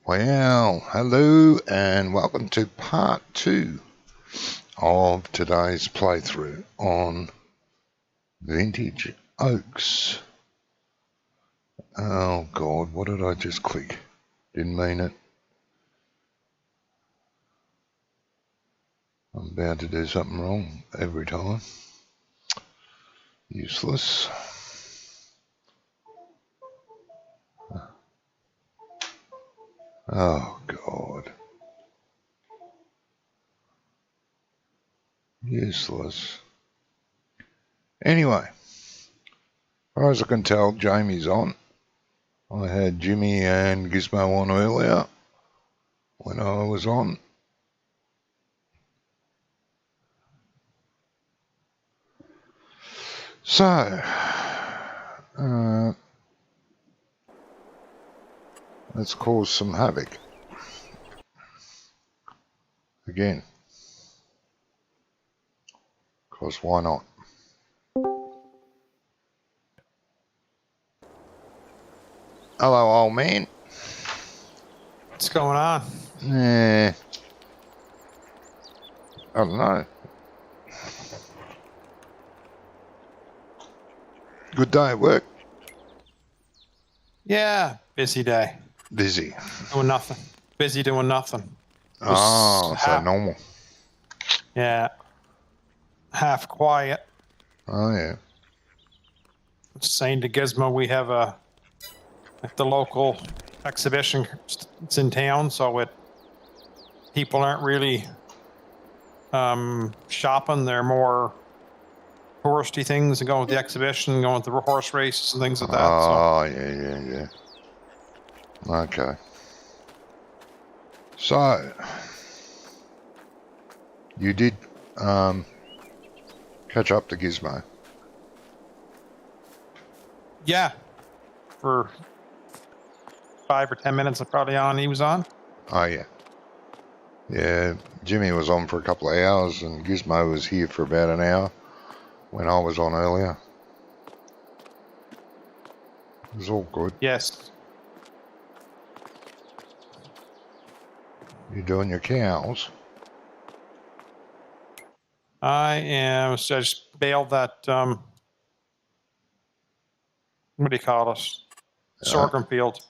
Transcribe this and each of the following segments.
Well, hello and welcome to part 2 of today's playthrough on Vintage Oaks. Oh God, what did I just click? Didn't mean it. I'm bound to do something wrong every time. Useless. Oh God. Useless. Anyway, as far as I can tell, Jamie's on. I had Jimmy and Gizmo on earlier when I was on. So, let's cause some havoc. Again. Because why not? Hello, old man. What's going on? I don't know. Good day at work? Yeah, busy day. Busy. Doing nothing. Busy doing nothing. Oh, so normal. Yeah. Half quiet. Oh, yeah. Just saying to Gizmo we have at the local exhibition. It's in town, so people aren't really shopping. They're more touristy things and going to the exhibition, going to the horse races and things like that. Oh, yeah. Okay. So, you did catch up to Gizmo? Yeah. For 5 or 10 minutes, probably he was on. Oh, yeah. Yeah, Jimmy was on for a couple of hours and Gizmo was here for about an hour when I was on earlier. It was all good. Yes. You doing your cows? I just baled that, what do you call it? Sorghum field.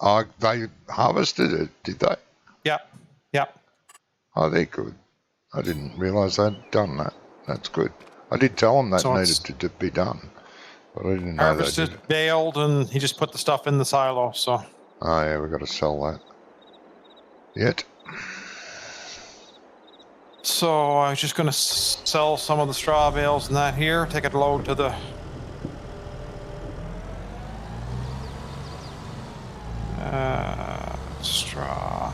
Oh, they harvested it, did they? Yep. Oh, they're good. I didn't realise they'd done that. That's good. I did tell them that So needed to be done, but I didn't know they did it. Harvested, baled, and he just put the stuff in the silo, so. Oh, yeah, we've got to sell that. Yet. So I was just going to sell some of the straw bales and that here, take it load to the straw.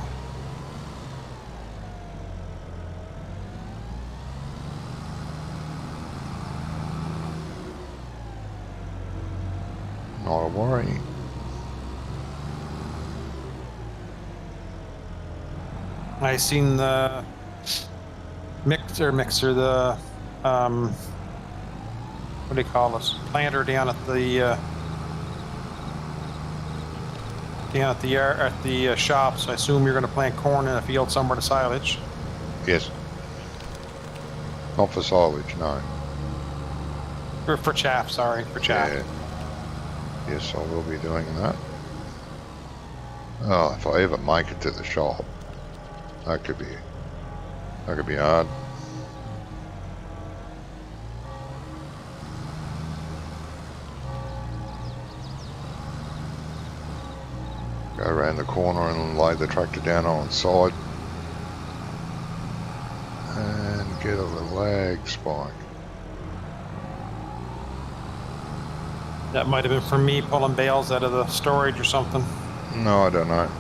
Not a worry. I seen the mixer, the what do you call this? Planter down at the shop. So I assume you're going to plant corn in a field somewhere to silage. Yes. Not for silage, no. Or for chaff, sorry, for chaff. Yeah. Yes, I will be doing that. Oh, if I ever make it to the shop, that could be hard. Go around the corner and lay the tractor down on its side and get a lag spike. That might have been from me pulling bales out of the storage or something. No, I don't know.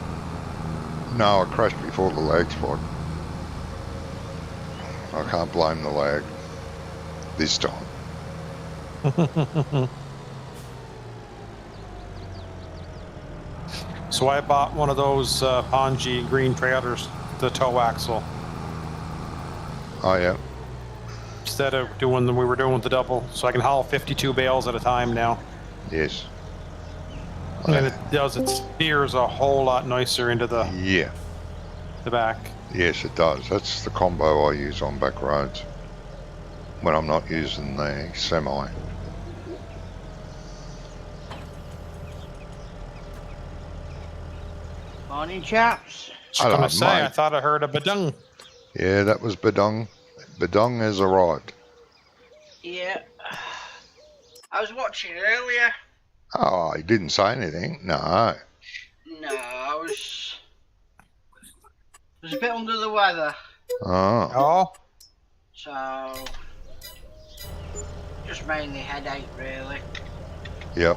No, I crashed before the lag spike. I can't blame the lag this time. So I bought one of those Ponji green trailers, the tow axle. Oh, yeah. Instead of we were doing with the double, so I can haul 52 bales at a time now. Yes. And it does, it steers a whole lot nicer into the Yeah, back. yes it does. That's the combo I use on back roads when I'm not using the semi. Morning, chaps. Just Hello, gonna say, I mate. thought I heard a badung. Yeah, that was Badong. Badong has arrived. Yeah. I was watching earlier. Oh, he didn't say anything. No. No, I was a bit under the weather. Oh, Oh, So, just mainly headache, really. yep.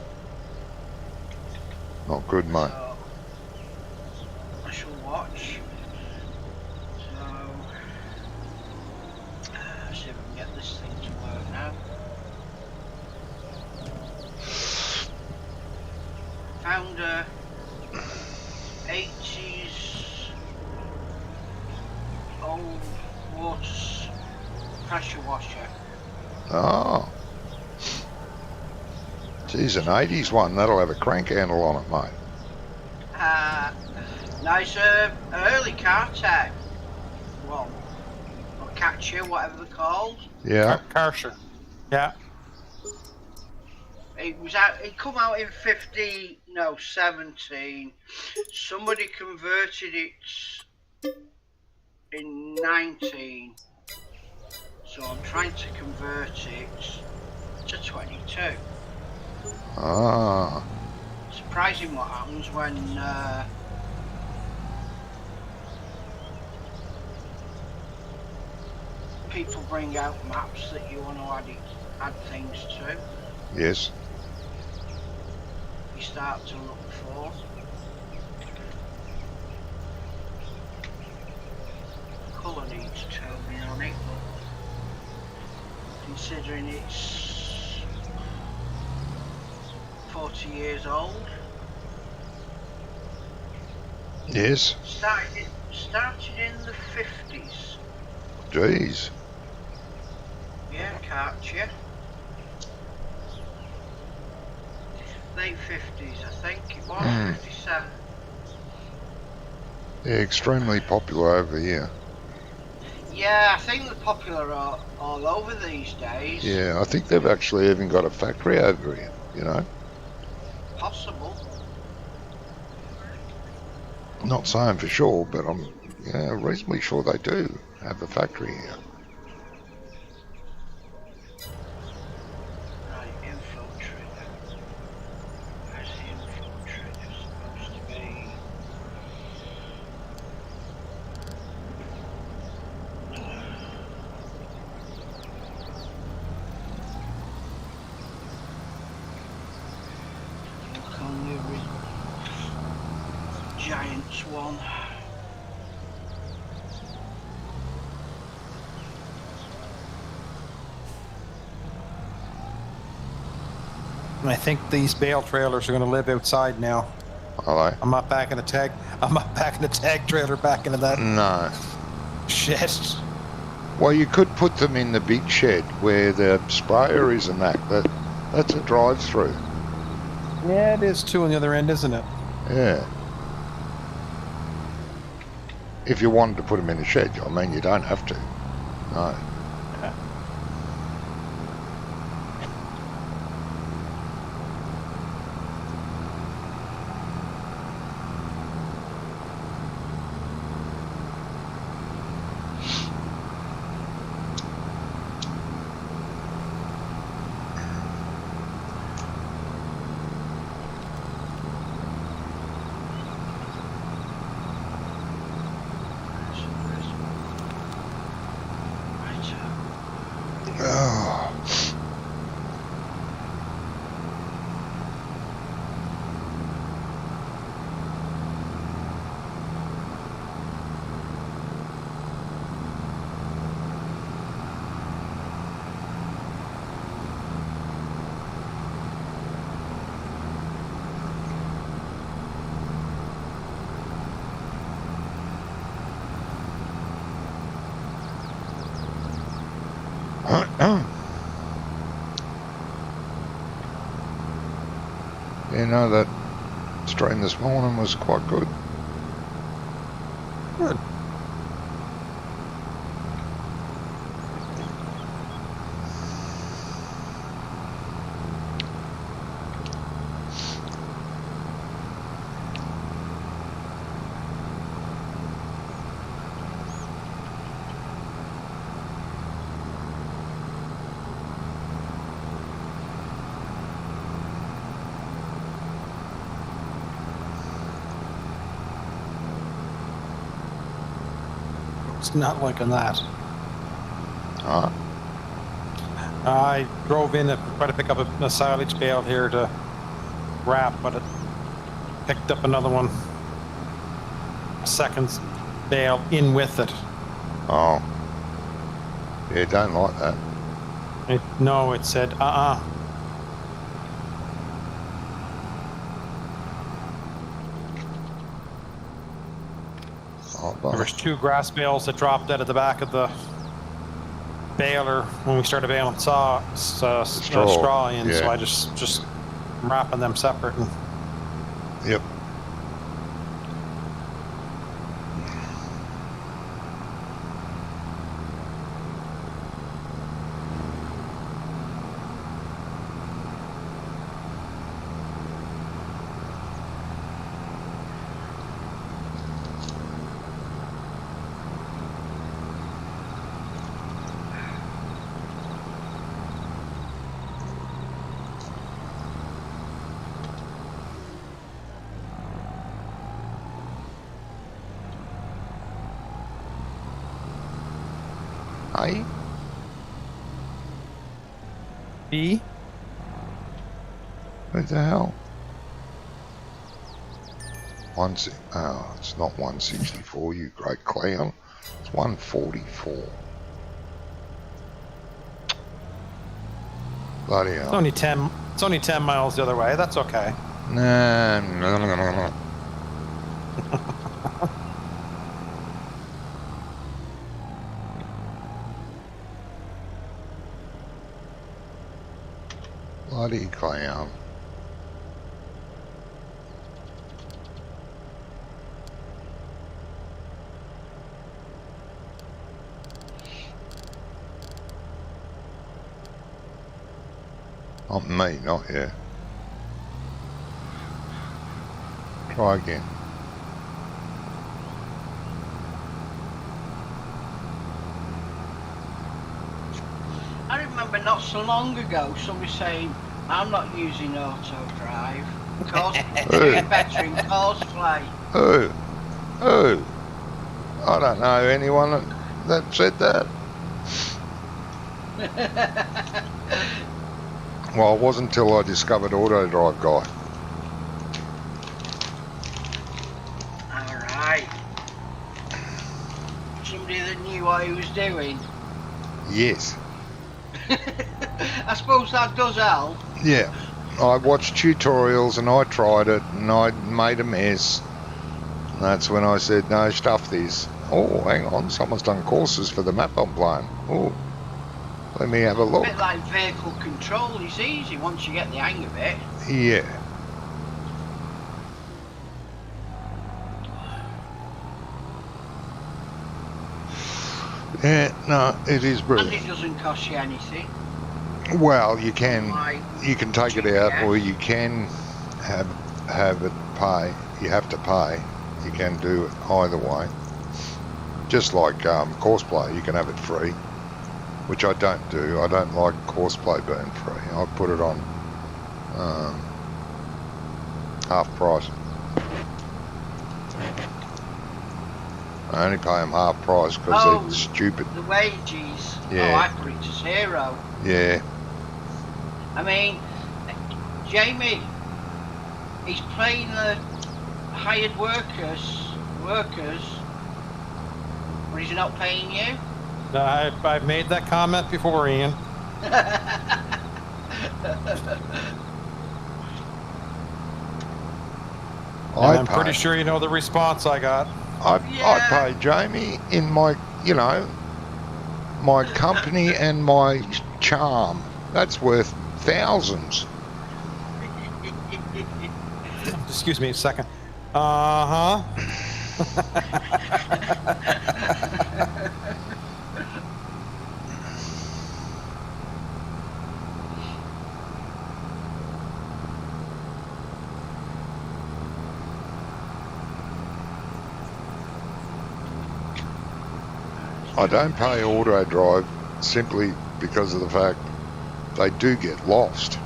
Not good, mate. So, I shall watch. So, see if I can get this thing to work now. Found a 80s old water pressure washer. Oh. Geez, an 80s one. That'll have a crank handle on it, mate. Nice early car tech one. Or catcher, whatever they're called. Yeah. Karsher. Yeah. It was out. It come out in 17. Somebody converted it in 19. So I'm trying to convert it to 22. Ah. Surprising what happens when people bring out maps that you want to add things to. Yes. You start to look for. Colour needs toning on it, but considering it's 40 years old. Yes. Started in the 50s. Jeez. Yeah, Karcher. Late 50s, I think it was. 57. Yeah, extremely popular over here. Yeah, I think they're popular all over these days. Yeah, I think they've actually even got a factory over here, you know. Possible. Not saying for sure, but I'm reasonably sure they do have a factory here. Right, info trigger. Where's the info trigger supposed to be? Look on the Giants one. I think these bale trailers are going to live outside now. Are they? I'm not backing the tag. I'm not backing the tag trailer back into that No. shit. Well, you could put them in the big shed where the sprayer is and that's a drive-through. Yeah, it is too on the other end, isn't it? Yeah. If you wanted to put them in a shed, I mean, you don't have to. No. Oh. You know that Stream this morning was quite good. Good. It's not liking that. Huh? I drove in to try to pick up a silage bale here to wrap, but it picked up another one. A second bale in with it. Oh. Yeah, don't like that. No, it said, Oh, There was 2 grass bales that dropped out of the back of the baler when we started baling straw in, yeah. so I just wrapping them separate. And Yep. Hey? B, What the hell? Oh, it's not 164, you great clown. It's 144. Bloody it's hell. only 10. It's only 10 miles the other way. That's okay. Nah, no. Bloody clown. Not me, not you. Try again. I remember not so long ago somebody saying, I'm not using auto drive because it's doing better in cosplay. Who? I don't know anyone that said that. Well, it wasn't until I discovered auto drive, guy. Alright. Somebody that knew what he was doing. Yes. I suppose that does help. Yeah. I watched tutorials and I tried it and I made a mess. And that's when I said, no, stuff this. Oh, hang on, someone's done courses for the map I'm playing. Oh, let me have a A look. bit like vehicle control, it's easy once you get the hang of it. Yeah. Yeah, no, it is And brilliant. it doesn't cost you anything. Well, you can Like, take it out, or you can have it pay. You have to pay. You can do it either way. Just like courseplay, you can have it free, which I don't do. I don't like courseplay being free. I put it on half price. I only pay them half price because they're stupid. The wages. Yeah. Oh, I put it to 0. Yeah. I mean, Jamie, he's paying the hired workers, but he's not paying you. I've made that comment before, Ian. I'm pretty sure you know the response I got. I Yeah. pay Jamie in my, my company and my charm. That's worth thousands. excuse me a second. Uh-huh. I don't pay auto drive simply because of the fact they do get lost,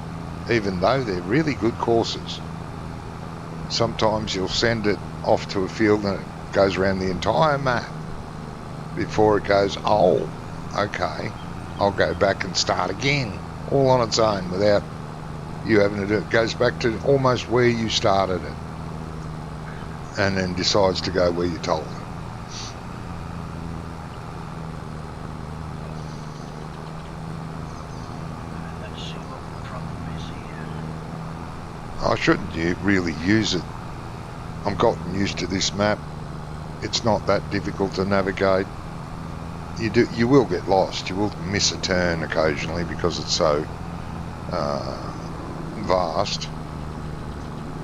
even though they're really good courses. Sometimes you'll send it off to a field and it goes around the entire map before it goes, oh, okay, I'll go back and start again, all on its own without you having to do it. It goes back to almost where you started it and then decides to go where you told it. Let's see what the problem is here. I shouldn't really use it. I've gotten used to this map. It's not that difficult to navigate. You will get lost. You will miss a turn occasionally because it's so vast.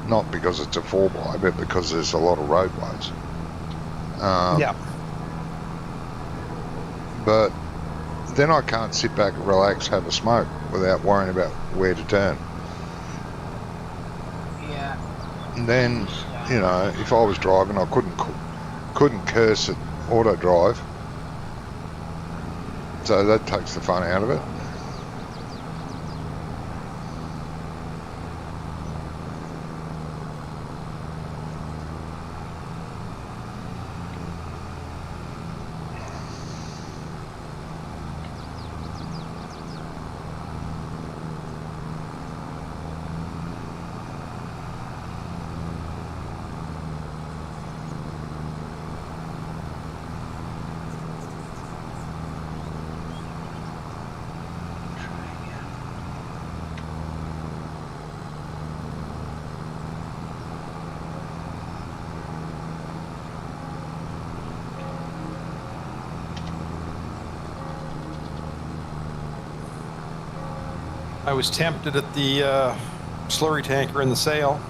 Not because it's a 4x, but because there's a lot of roadways. Yeah. But then I can't sit back and relax, have a smoke without worrying about where to turn. Yeah. And then, you know, if I was driving, I couldn't curse at auto drive. So that takes the fun out of it. I was tempted at the slurry tanker in the sale.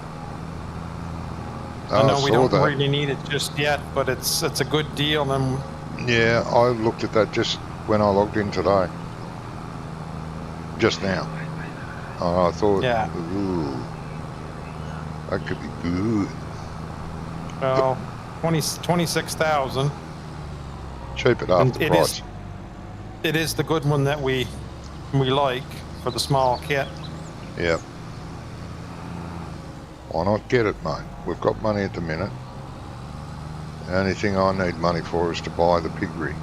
I know we don't really need it just yet, but it's a good deal. And yeah, I looked at that just when I logged in today. Just now. And I thought, yeah. Ooh, that could be good. Well, 26,000. Cheap it up the price. It is the good one that we like for the small kit. Yep. Why not get it, mate? We've got money at the minute. The only thing I need money for is to buy the piggery.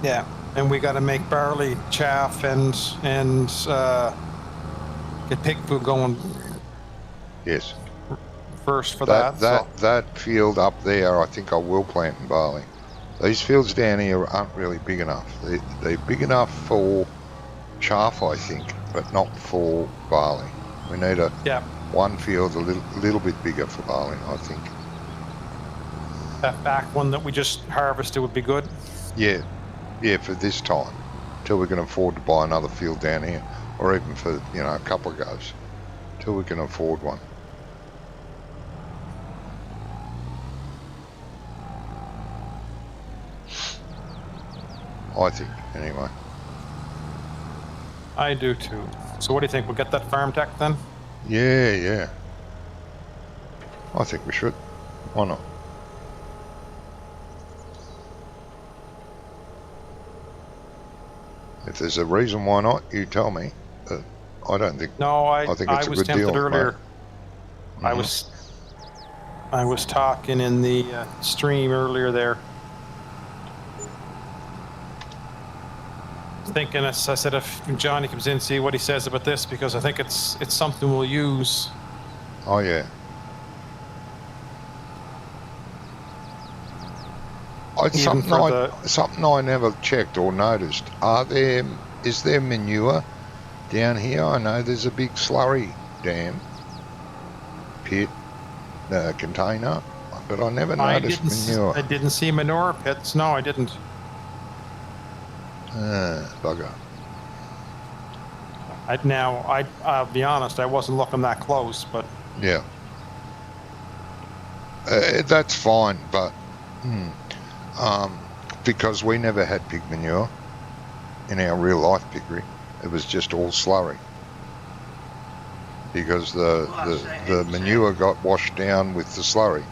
Yeah, and we got to make barley chaff and get pig food going. Yes. First for that. That field up there, I think I will plant in barley. These fields down here aren't really big enough. They're big enough for chaff, I think, but not for barley. We need one field a little bit bigger for barley, I think. That back one that we just harvested would be good. Yeah, for this time, till we can afford to buy another field down here, or even for a couple of goes, till we can afford one. I think, anyway. I do too. So what do you think? We'll get that farm tech then? Yeah. I think we should. Why not? If there's a reason why not, you tell me. I don't think. No, I think it's a was good tempted deal, earlier. Mm-hmm. I was talking in the stream earlier there. Thinking, as I said, if Johnny comes in, see what he says about this, because I think it's something we'll use. Oh yeah. Something I never checked or noticed. Is there manure down here? I know there's a big slurry dam pit container, but I never noticed manure. I didn't see manure pits. No, I didn't. Bugger. I'll be honest, I wasn't looking that close, but yeah. That's fine, but because we never had pig manure in our real life piggery, it was just all slurry. Because the manure got washed down with the slurry,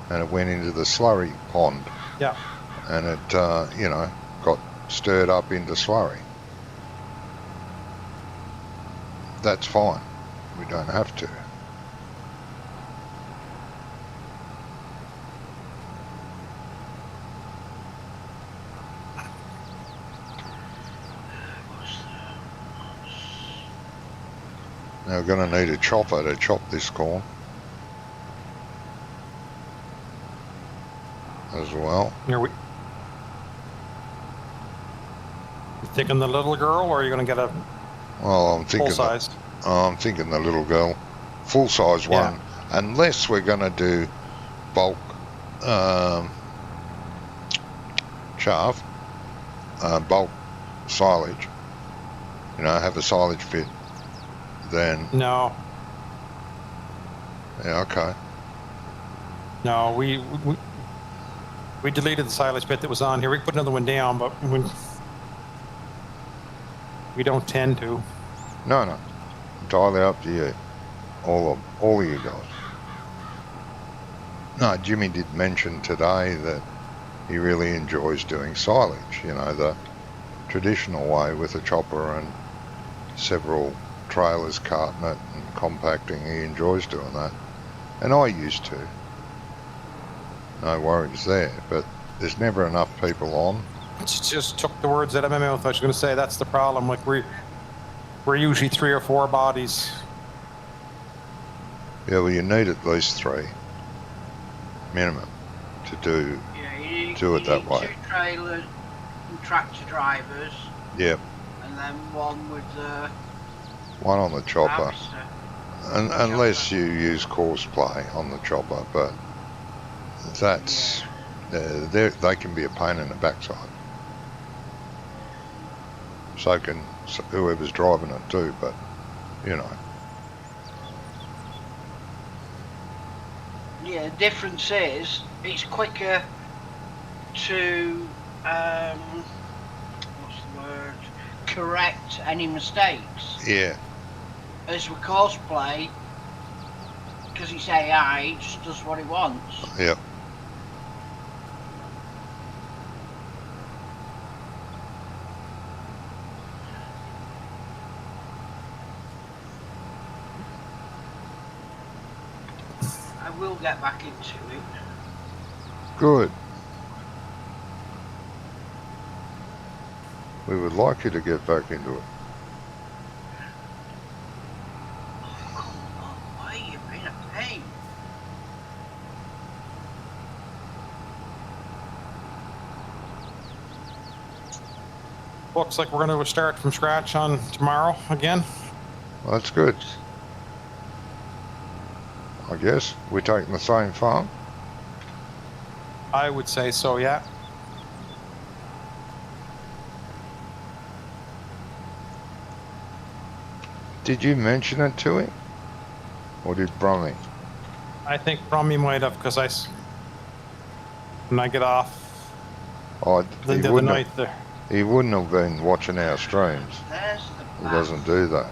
and it went into the slurry pond. Yeah. And it, got stirred up into slurry. That's fine. We don't have to. Now we're going to need a chopper to chop this corn as well. Here we. You thinking the little girl, or are you going to get a Well, I'm thinking full size? I'm thinking the little girl, full size one, unless we're going to do bulk chaff, bulk silage. Have a silage pit. Then No. Yeah, okay. No, we deleted the silage pit that was on here. We could put another one down, but we don't tend to. No. Entirely up to you. All of you guys. No, Jimmy did mention today that he really enjoys doing silage, the traditional way with a chopper and several trailers carting it and compacting. He enjoys doing that. And I used to. No worries there, but there's never enough people on. Just took the words out of my mouth. I was going to say that's the problem. Like we're usually 3 or 4 bodies. Yeah, well, you need at least 3 minimum to do it that way. 2 trailers and tractor drivers. Yep. And then one with the one on the chopper. harvester. Unless you use coarse play on the chopper, but that's they can be a pain in the backside. So can whoever's driving it too, but Yeah, the difference is it's quicker to correct any mistakes. Yeah. As with course play, because it's AI, it just does what it wants. Yep. I will get back into it. Good. We would like you to get back into it. You've been a pain. Looks like we're going to start from scratch on tomorrow again. Well, that's good. I guess we're taking the same farm. I would say so, yeah. Did you mention it to him? Or did Brummy? I think Brummy might have, because when I get off the other night there. He wouldn't have been watching our streams. He doesn't do that.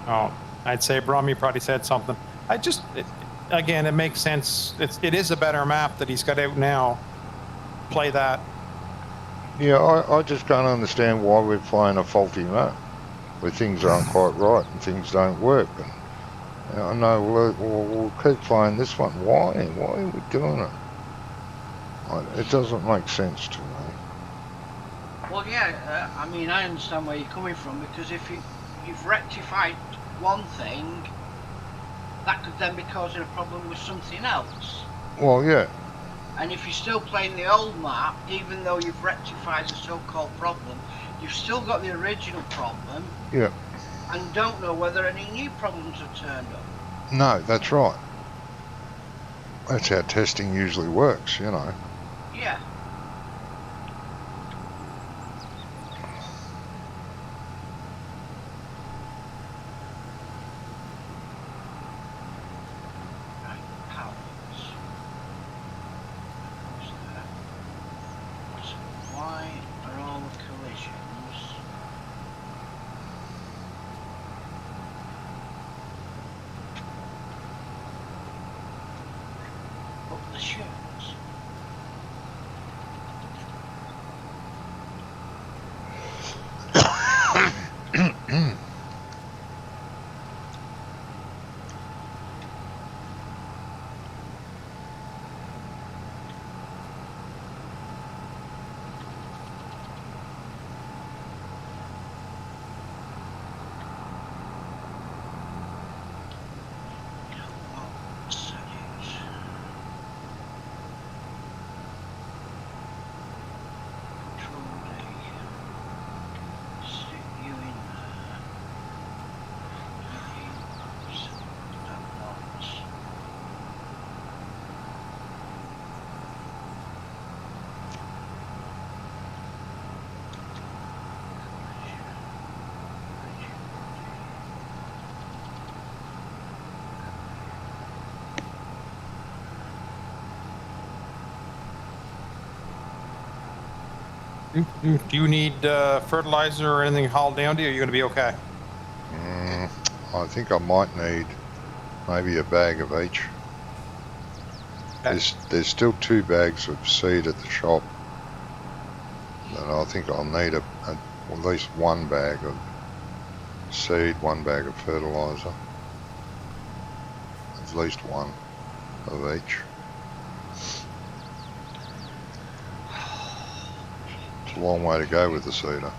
Oh, I'd say Brummy probably said something. Again, it makes sense. It is a better map that he's got out now. Play that. Yeah, I just can't understand why we're playing a faulty map where things aren't quite right and things don't work. And I know we'll keep playing this one. Why? Why are we doing it? It doesn't make sense to me. Well, yeah, I mean, I understand where you're coming from, because if you've rectified one thing, that could then be causing a problem with something else. Well, yeah. And if you're still playing the old map, even though you've rectified the so-called problem, you've still got the original problem. Yeah. And don't know whether any new problems have turned up. No, that's right. That's how testing usually works, Yeah. Do you need fertilizer or anything hauled down to you? Or are you going to be okay? I think I might need maybe a bag of each. Okay. There's still 2 bags of seed at the shop. And I think I'll need at least 1 bag of seed, 1 bag of fertilizer. At least 1 of each. It's a long way to go with the seeder.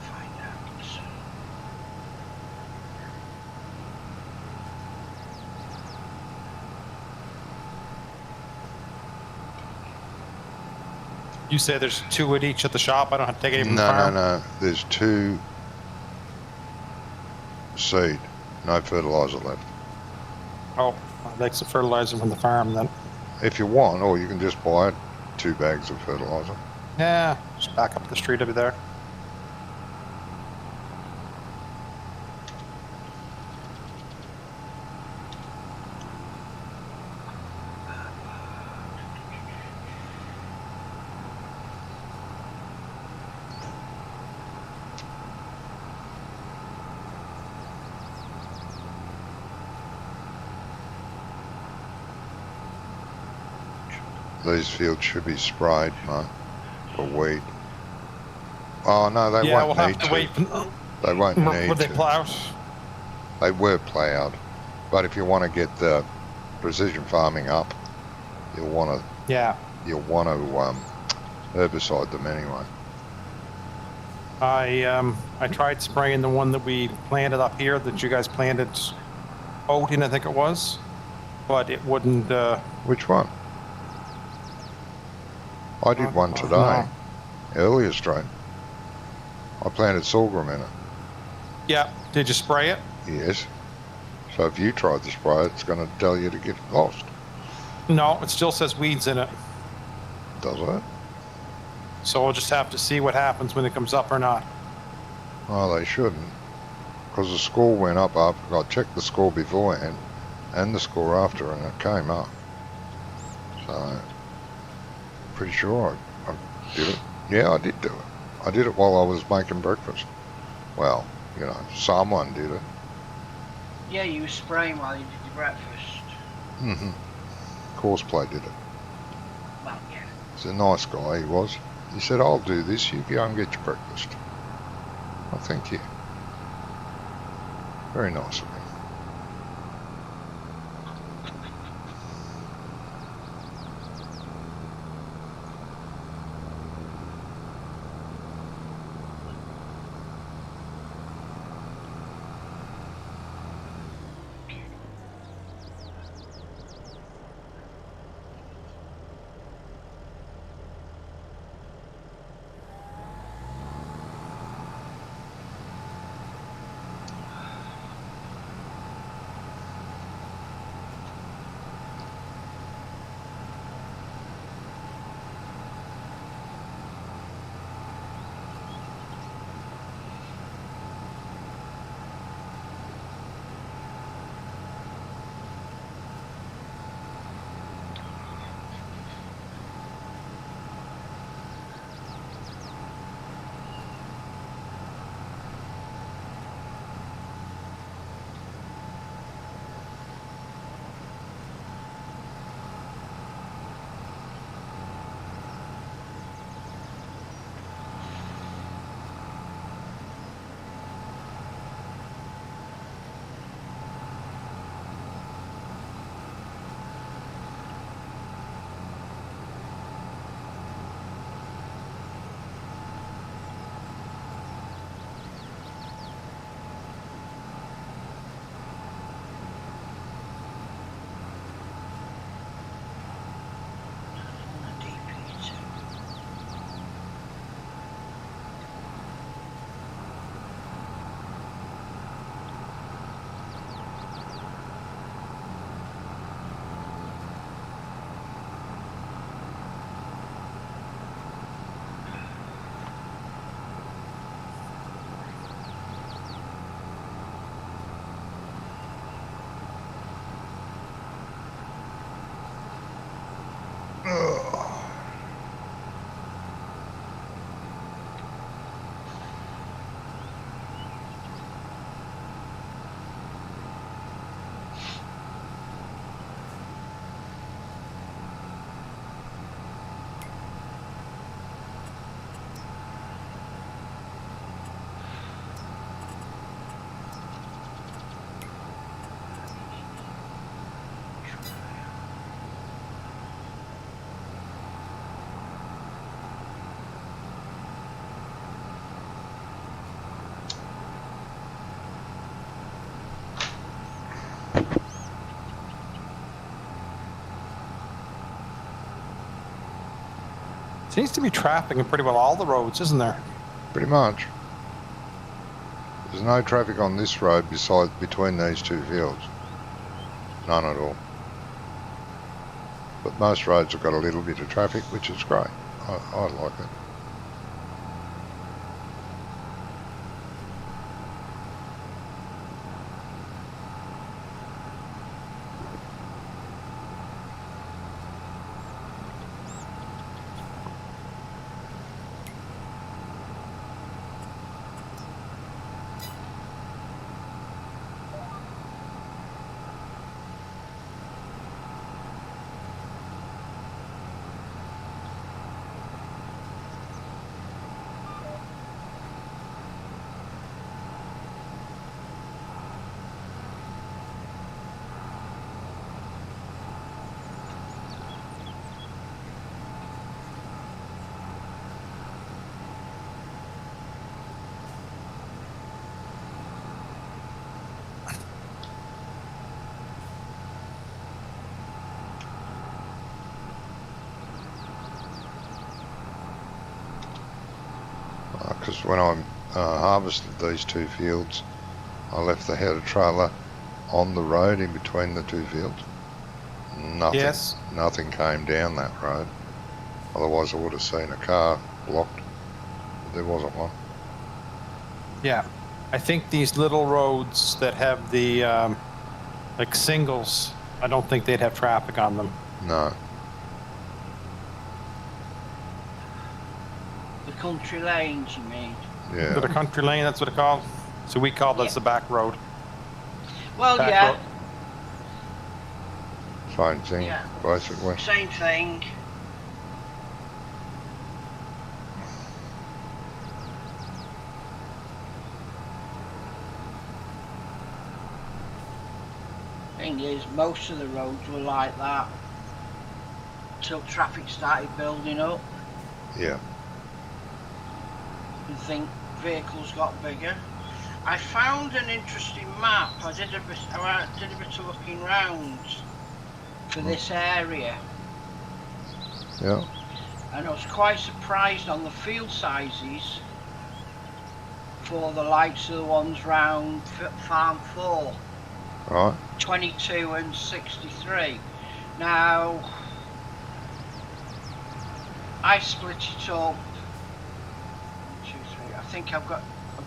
Find out. You say there's 2 at each at the shop. I don't have to take any from the No, farm. no. There's 2 seed, no fertilizer left. Oh, I'll take some fertilizer from the farm then. If you want, or you can just buy 2 bags of fertilizer. Yeah, just back up the street over there. These fields should be sprayed, mate, for weed. Oh no, they Yeah, won't we'll need have to to. wait. They won't need Would they to. plow out? They were ploughed, but if you want to get the precision farming up, you'll want to Yeah. herbicide them anyway. I tried spraying the one that we planted up here that you guys planted oat in, I think it was, but it wouldn't. Which one? I did one today, No. earlier straight. I planted sorghum in it. Yeah. Did you spray it? Yes. So if you tried to spray it, it's going to tell you to get lost. No, it still says weeds in it. Does it? So we'll just have to see what happens when it comes up or not. Oh, they shouldn't. Because the score went up after I checked the score beforehand and the score after, and it came up. So, pretty sure I did it. Yeah, I did do it. I did it while I was making breakfast. Well, you know, someone did it. Yeah, you were spraying while you did your breakfast. Courseplay did it. Well, yeah. He's a nice guy, he was. He said, I'll do this, you go and get your breakfast. Oh, thank you. Very nice of him. Seems to be traffic in pretty well all the roads, isn't there? Pretty much. There's no traffic on this road besides between these two fields. None at all. But most roads have got a little bit of traffic, which is great. I like it. Because when I harvested these two fields, I left the header trailer on the road in between the two fields. Nothing came down that road. Otherwise I would have seen a car blocked. But there wasn't one. Yeah. I think these little roads that have the like singles, I don't think they'd have traffic on them. No. The country lanes, you mean? Yeah. The country lane, that's what it's called. So we call this the back road. Well, Back yeah, road. Same thing, Yeah. basically. same thing. Thing is, most of the roads were like that till traffic started building up. Yeah. I think vehicles got bigger. I found an interesting map. I did a bit of looking round for this area, Yeah. and I was quite surprised on the field sizes for the likes of the ones round Farm 4, Right. 22 and 63. Now, I split it up. 1, 2, 3. I think I've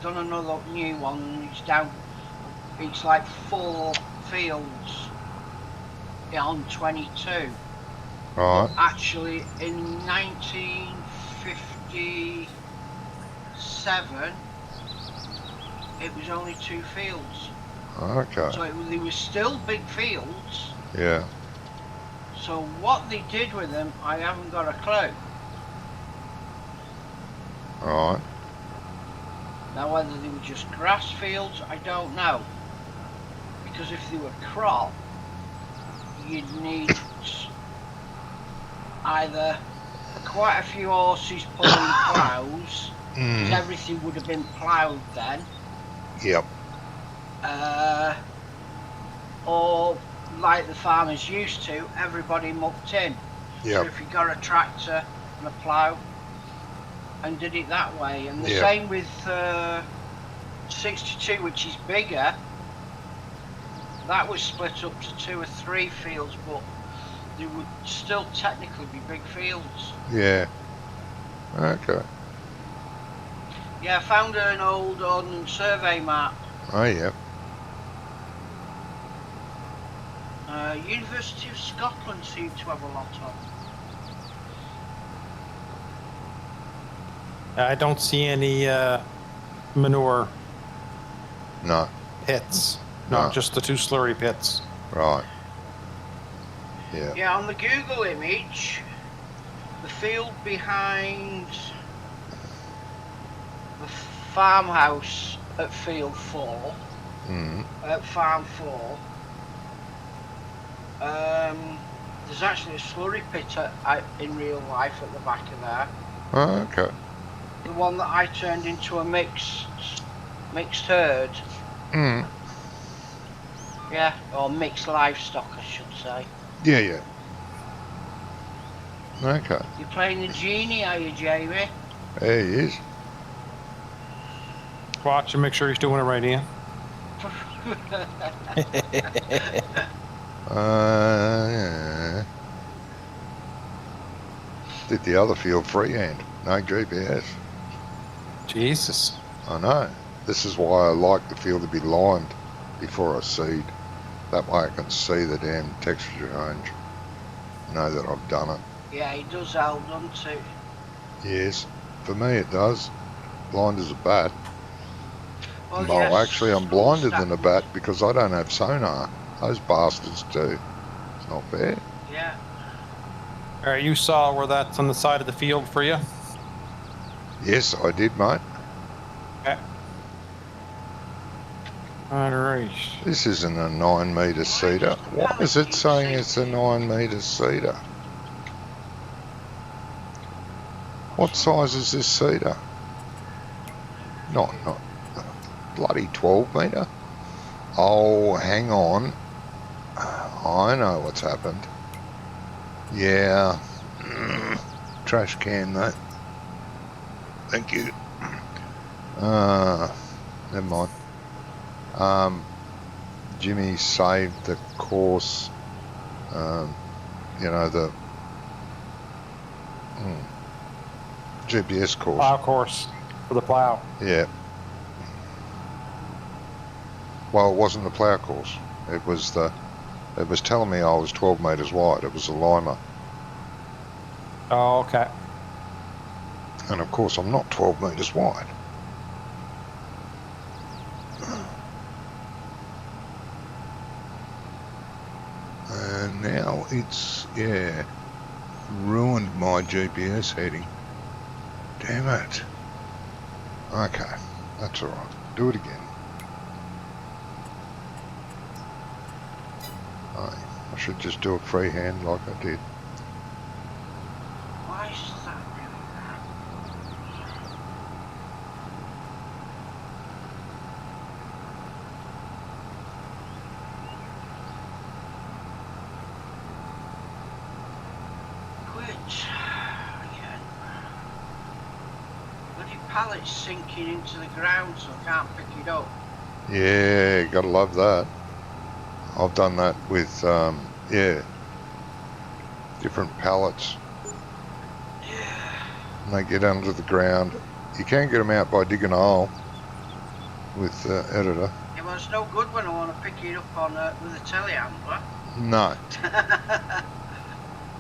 done another new one. It's down. It's like 4 fields on 22. Right. Actually, in 1957, it was only 2 fields. Okay. So they were still big fields. Yeah. So what they did with them, I haven't got a clue. Right. Now whether they were just grass fields, I don't know. Because if they were crop, you'd need either quite a few horses pulling ploughs, because everything would have been ploughed then. Yep. Or like the farmers used to, everybody mucked in. So Yep. if you got a tractor and a plough and did it that way, and the Yep. same with 62, which is bigger, that was split up to 2 or 3 fields, but they would still technically be big fields. Yeah. Okay. Yeah, I found an old Ordnance Survey map. Oh, yeah. University of Scotland seemed to have a lot of. I don't see any manure No. pits. No. Not just the 2 slurry pits. Right. Yeah. Yeah, on the Google image, the field behind the farmhouse at field 4, at farm 4, there's actually a slurry pit in real life at the back of there. Oh, okay. The one that I turned into a mixed herd. Mm. Yeah, or mixed livestock, I should say. Yeah, yeah. Okay. You're playing the genie, are you, Jamie? There he is. Watch and make sure he's doing it right, Ian. Yeah. Did the other field freehand. No GPS. Jesus. I know. This is why I like the field to be lined before I seed. That way I can see the damn texture change. Know that I've done it. Yeah, it does help, doesn't it? Yes. For me it does. Blind as a bat. Well, No, yes, actually I'm some blinder stuff than a would- bat because I don't have sonar. Those bastards do. It's not fair. Yeah. All right, you saw where that's on the side of the field for you? Yes, I did, mate. Okay. All right. This isn't a 9 metre cedar. Why is it saying it's a 9 metre cedar? What size is this cedar? Not bloody 12 metre. Oh, hang on. I know what's happened. Yeah. Trash can, that. Thank you. Never mind. Jimmy saved the course. You know, the GPS course. Plow course for the plow. Yeah. Well, it wasn't the plough course. It was telling me I was 12 metres wide. It was a limer. Oh, okay. And of course I'm not 12 metres wide. And now it's, yeah, ruined my GPS heading. Damn it. Okay, that's alright. Do it again. I should just do it freehand like I did. Why is that doing that? Quit. Again. Bloody pallet's sinking into the ground so I can't pick it up. Yeah, gotta love that. I've done that with, yeah, different pallets. And they get under the ground. You can get them out by digging a hole with the editor. Yeah, well, it's no good when I want to pick it up on with a telehandler. No,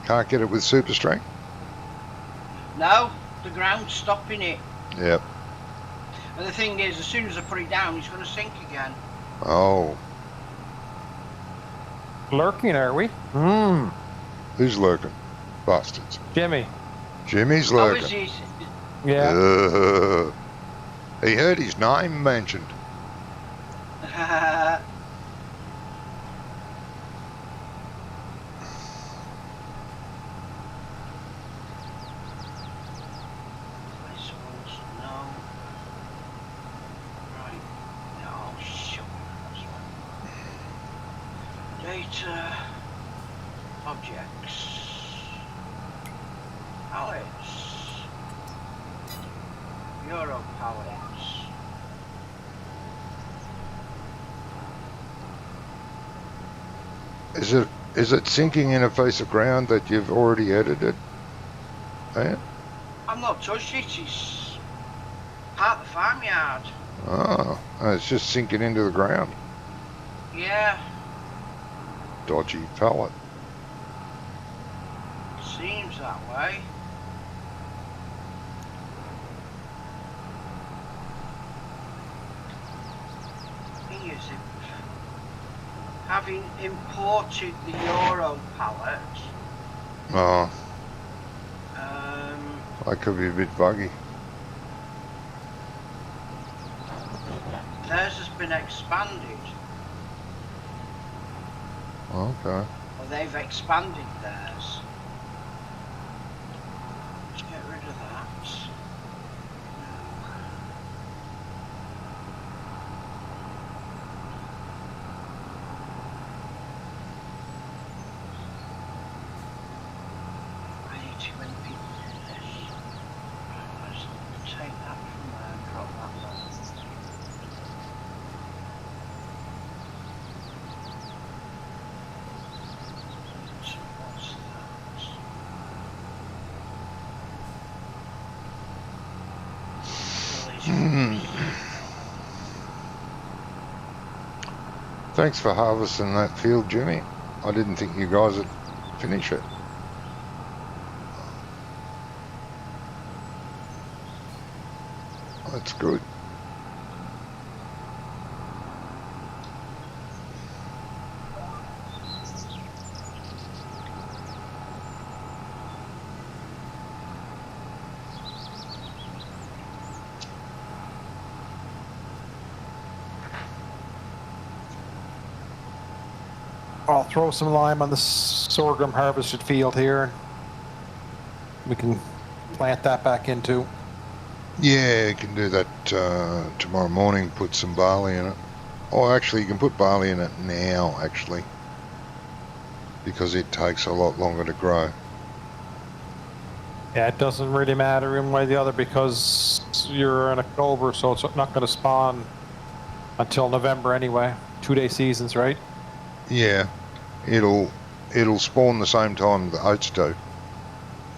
can't get it with super strength. No, the ground's stopping it. Yep. And the thing is, as soon as I put it down, it's going to sink again. Oh, Lurking, are we? who's lurking? Bastards. Jimmy. Jimmy's Oh, is lurking. it? Yeah. He heard his name mentioned. This one's no. Right. No, shut up. Data. Objects. Pallets. Euro pallets. Is it sinking in a piece of ground that you've already edited? Yeah? I've not touched it. It's part of the farmyard. Oh, it's just sinking into the ground. Yeah, Dodgy pallet. seems that way. Thing is, having imported the Euro pallet, Oh, um, that could be a bit buggy. theirs has been expanded. Okay. Or they've expanded theirs. Let's get rid of that. I need to Thanks for harvesting that field, Jimmy. I didn't think you guys would finish it. That's good. I'll throw some lime on the sorghum harvested field here. We can plant that back into. Yeah, you can do that tomorrow morning, put some barley in it. Oh, actually, you can put barley in it now, actually, because it takes a lot longer to grow. Yeah, it doesn't really matter one way or the other because you're in October, so it's not going to spawn until November anyway. 2-day seasons, right? Yeah, it'll spawn the same time the oats do.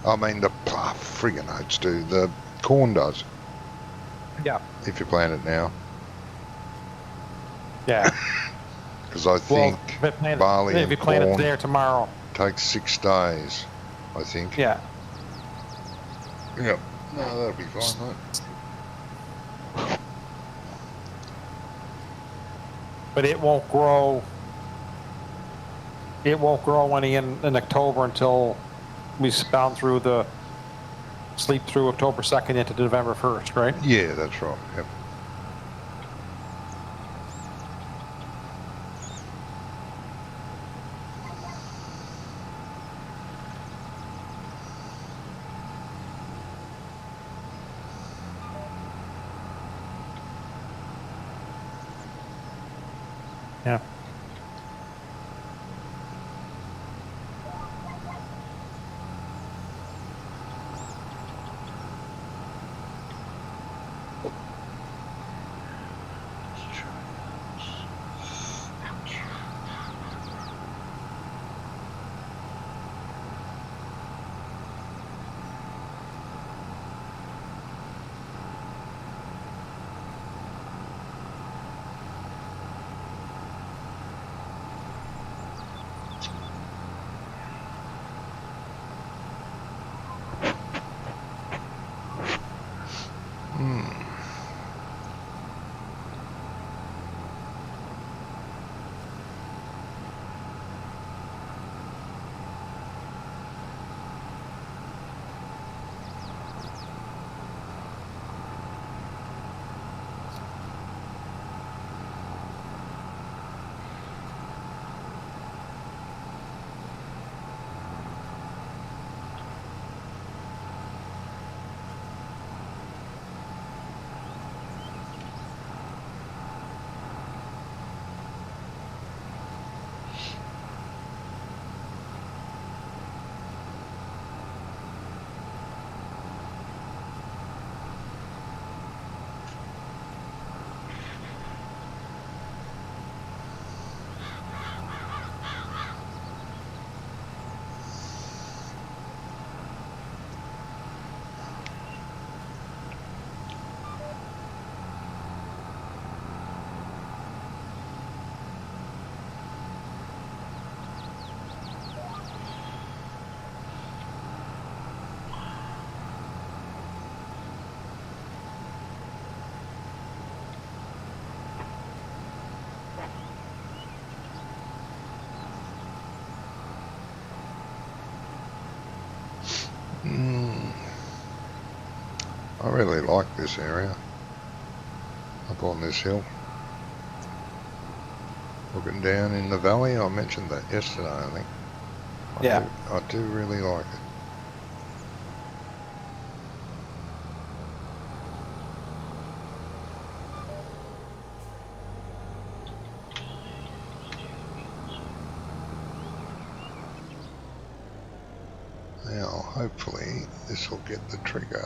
I mean, the friggin' oats do. The corn does. Yeah. If you plant it now. Yeah. Because I think barley if and you plant it corn today or tomorrow takes 6 days, I think. Yeah. Yep. No, that'll be fine, mate. But it won't grow. It won't grow any in October until we spawn through sleep through October 2nd into November 1st, right? Yeah, that's right. Yep. Yeah. I really like this area up on this hill. Looking down in the valley, I mentioned that yesterday, I think. I do really like it. Now, hopefully, this will get the trigger.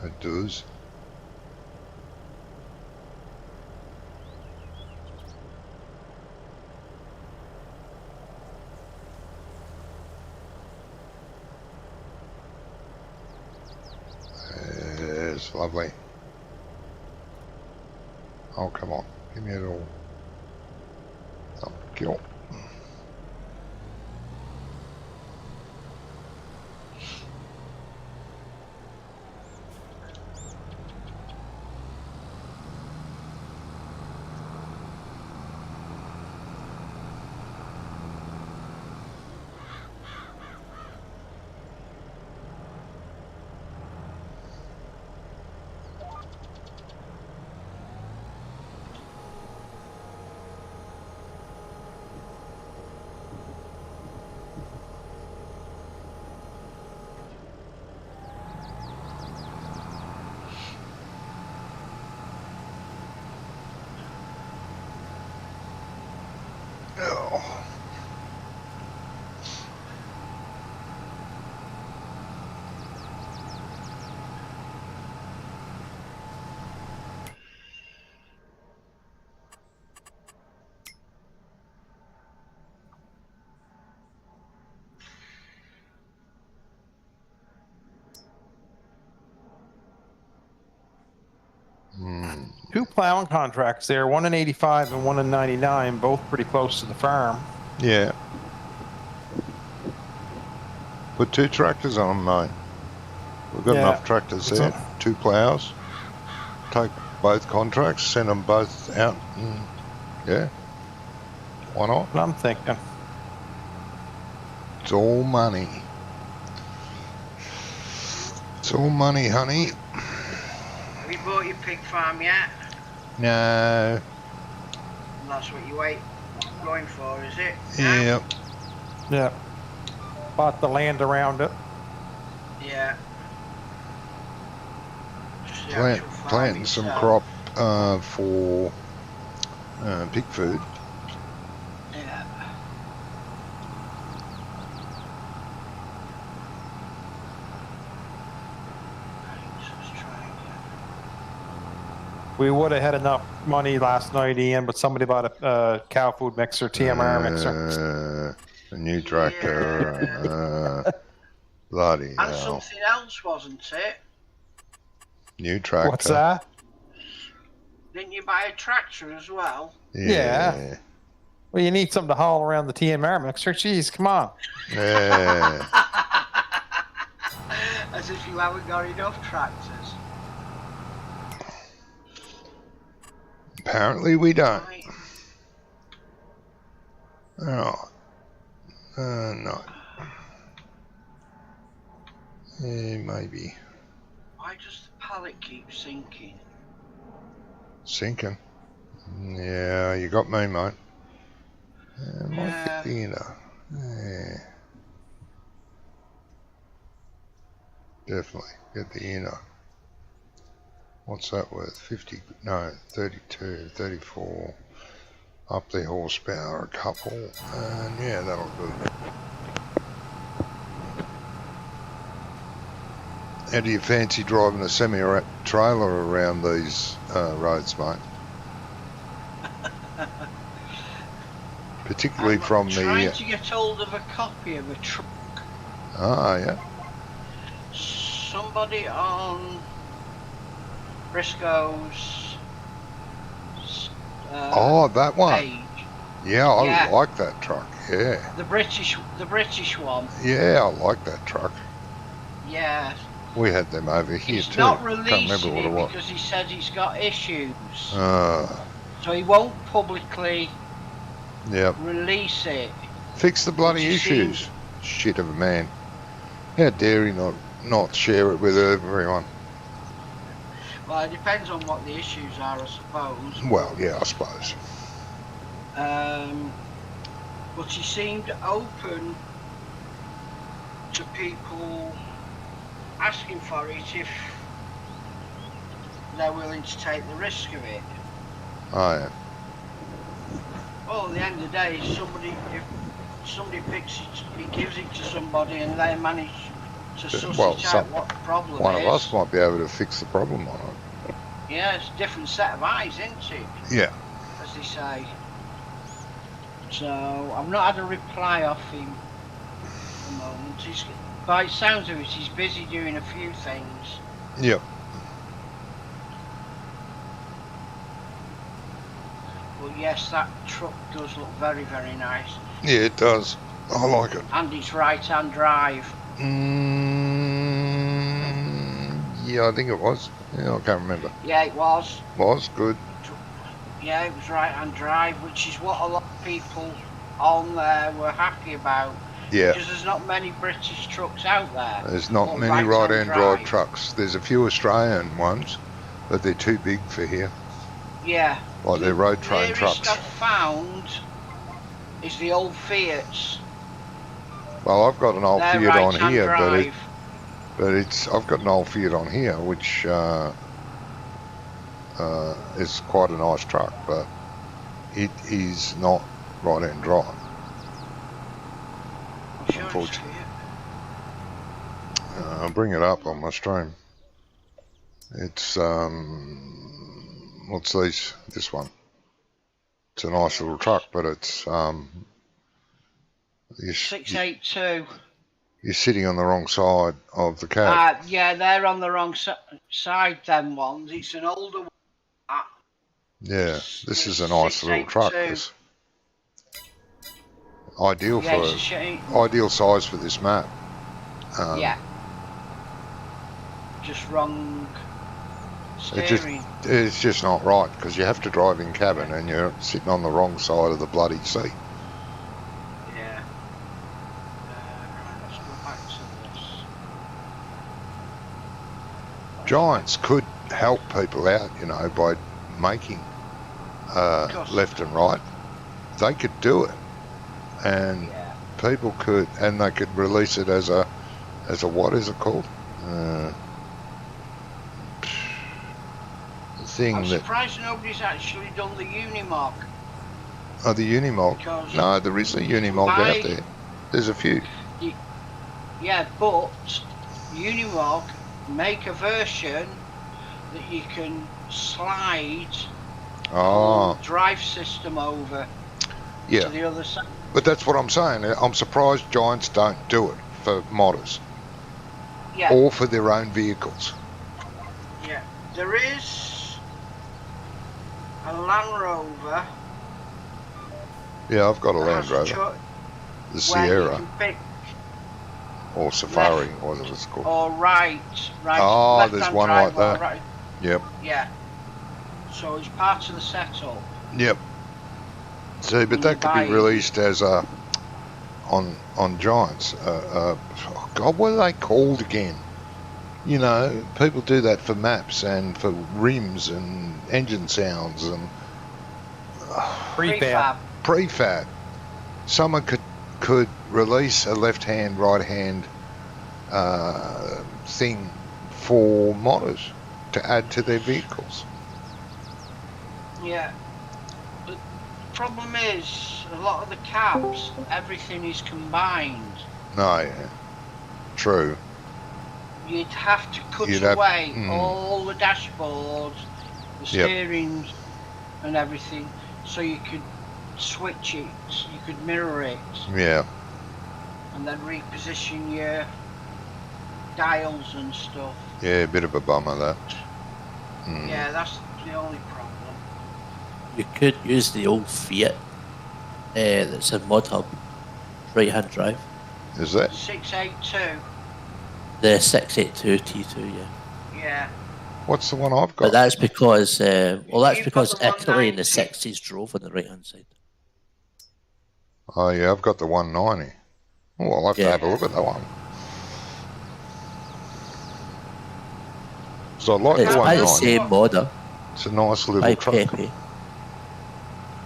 It does. is. Lovely. Oh, come on. Give me it all. Oh, kill. Oh. Two plowing contracts there, one in 85 and one in 99, both pretty close to the farm. Yeah. Put 2 tractors on them, mate. We've got enough tractors there. 2 plows. Take both contracts, send them both out. And, yeah. Why not? What I'm thinking. It's all money. It's all money, honey. Have you bought your pig farm yet? No. And that's what you're going for, is it? Yeah. Yeah. Bought the land around it. Yeah. Just the actual farm Planting some itself. crop for pig food. Yeah. We would have had enough money last night, Ian, but somebody bought a cow food mixer, TMR mixer. A new tractor. Bloody And hell. something else, wasn't it? New tractor. What's that? Didn't you buy a tractor as well? Yeah. Well, you need something to haul around the TMR mixer. Jeez, come on. Yeah. As if you haven't got enough tractors. Apparently we don't. Right. Oh. No. Maybe. Why does the pallet keep sinking? Sinking. Yeah, you got me, mate. Might Yeah. get the inner. Yeah. Definitely get the inner. What's that worth? 50? No, 32, 34. Up the horsepower a couple. And yeah, that'll do. How do you fancy driving a semi-trailer around these roads, mate? Particularly I'm from trying to get hold of a copy of a truck. Ah, yeah. Somebody on Briscoe's That one. page. Yeah, I Yeah. like that truck. Yeah. The British one. Yeah, I like that truck. Yeah. We had them over here He's too. not Can't remember releasing what it it was. because he said he's got issues. So he won't publicly yep. release it. Fix the bloody You see- issues. Shit of a man. How dare he not share it with everyone? Well, it depends on what the issues are, I suppose. Well, yeah, I suppose. But he seemed open to people asking for it if they're willing to take the risk of it. Oh, yeah. Well, at the end of the day, if somebody picks it, he gives it to somebody and they manage to suss it out what the problem is. One of us might be able to fix the problem on it. Yeah, it's a different set of eyes, isn't it? Yeah. As they say. So, I've not had a reply off him at the moment. By the sounds of it, he's busy doing a few things. Yep. But yes, that truck does look very, very nice. Yeah, it does. I like it. And it's right-hand drive. Yeah, I think it was. Yeah, I can't remember. Yeah, it was. Was good. Yeah, it was right-hand drive, which is what a lot of people on there were happy about. Yeah. Because there's not many British trucks out there. There's not Or many right-hand right-hand drive drive. trucks. There's a few Australian ones, but they're too big for here. Yeah. Like they're road train The nearest trucks. I've found is the old Fiats. Well, I've got an old They're Fiat on right-hand here, drive. but I've got an old Fiat on here, which is quite a nice truck, but it is not right-hand drive. I'm sure it's Unfortunately. Fiat. I'll bring it up on my stream. It's what's these? This one. It's a nice little truck, but it's 682. you're sitting on the wrong side of the cab. Yeah, they're on the wrong side, them ones. It's an older one. Yeah, this is a nice little truck. This ideal Yeah, for it's a shame. ideal size for this map. Yeah. Just wrong steering. It's just not right because you have to drive in cabin and you're sitting on the wrong side of the bloody seat. Yeah. Right, let's go back to this. Giants could help people out, you know, by making left and right. They could do it, and Yeah. people could, and they could release it as a what is it called? Thing I'm that surprised nobody's actually done the Unimog. the Unimog. Because No, there is a Unimog out there. There's a few. Yeah, but Unimog make a version that you can slide Oh, the drive system over yeah. to the other side. But that's what I'm saying. I'm surprised Giants don't do it for modders Yeah, or for their own vehicles. yeah. There is a Land Rover. Yeah, I've got a that Land has a Rover, the where you Sierra can pick or Safari, whatever it's called. or right. Oh, left-hand there's one drive like or that. Right. Yep, Yeah. So it's part of the setup. yep. See, but that could be released as a on Giants. Oh God, what are they called again? You know, people do that for maps and for rims and engine sounds and Prefab. prefab. Someone could release a left-hand, right-hand thing for modders to add to their vehicles. Yeah. The problem is, a lot of the cabs, everything is combined. No, yeah. True. You'd have to cut You'd have- away all the dashboards, the Yep. steering and everything, so you could switch it, you could mirror it, Yeah. and then reposition your dials and stuff. Yeah, a bit of a bummer that. Mm. Yeah, that's the only problem. You could use the old Fiat that's in Mod Hub, right-hand drive. Is that? 682, The 682 T2, yeah. yeah. What's the one I've But got? that's because, that's You've got because the Italy in the 190. 60s drove on the right-hand side. Oh yeah, I've got the 190. Oh, I'll have to Yeah. have a look at that one. So I like It's the by the 190. same modder, It's a nice little by truck. Pepe.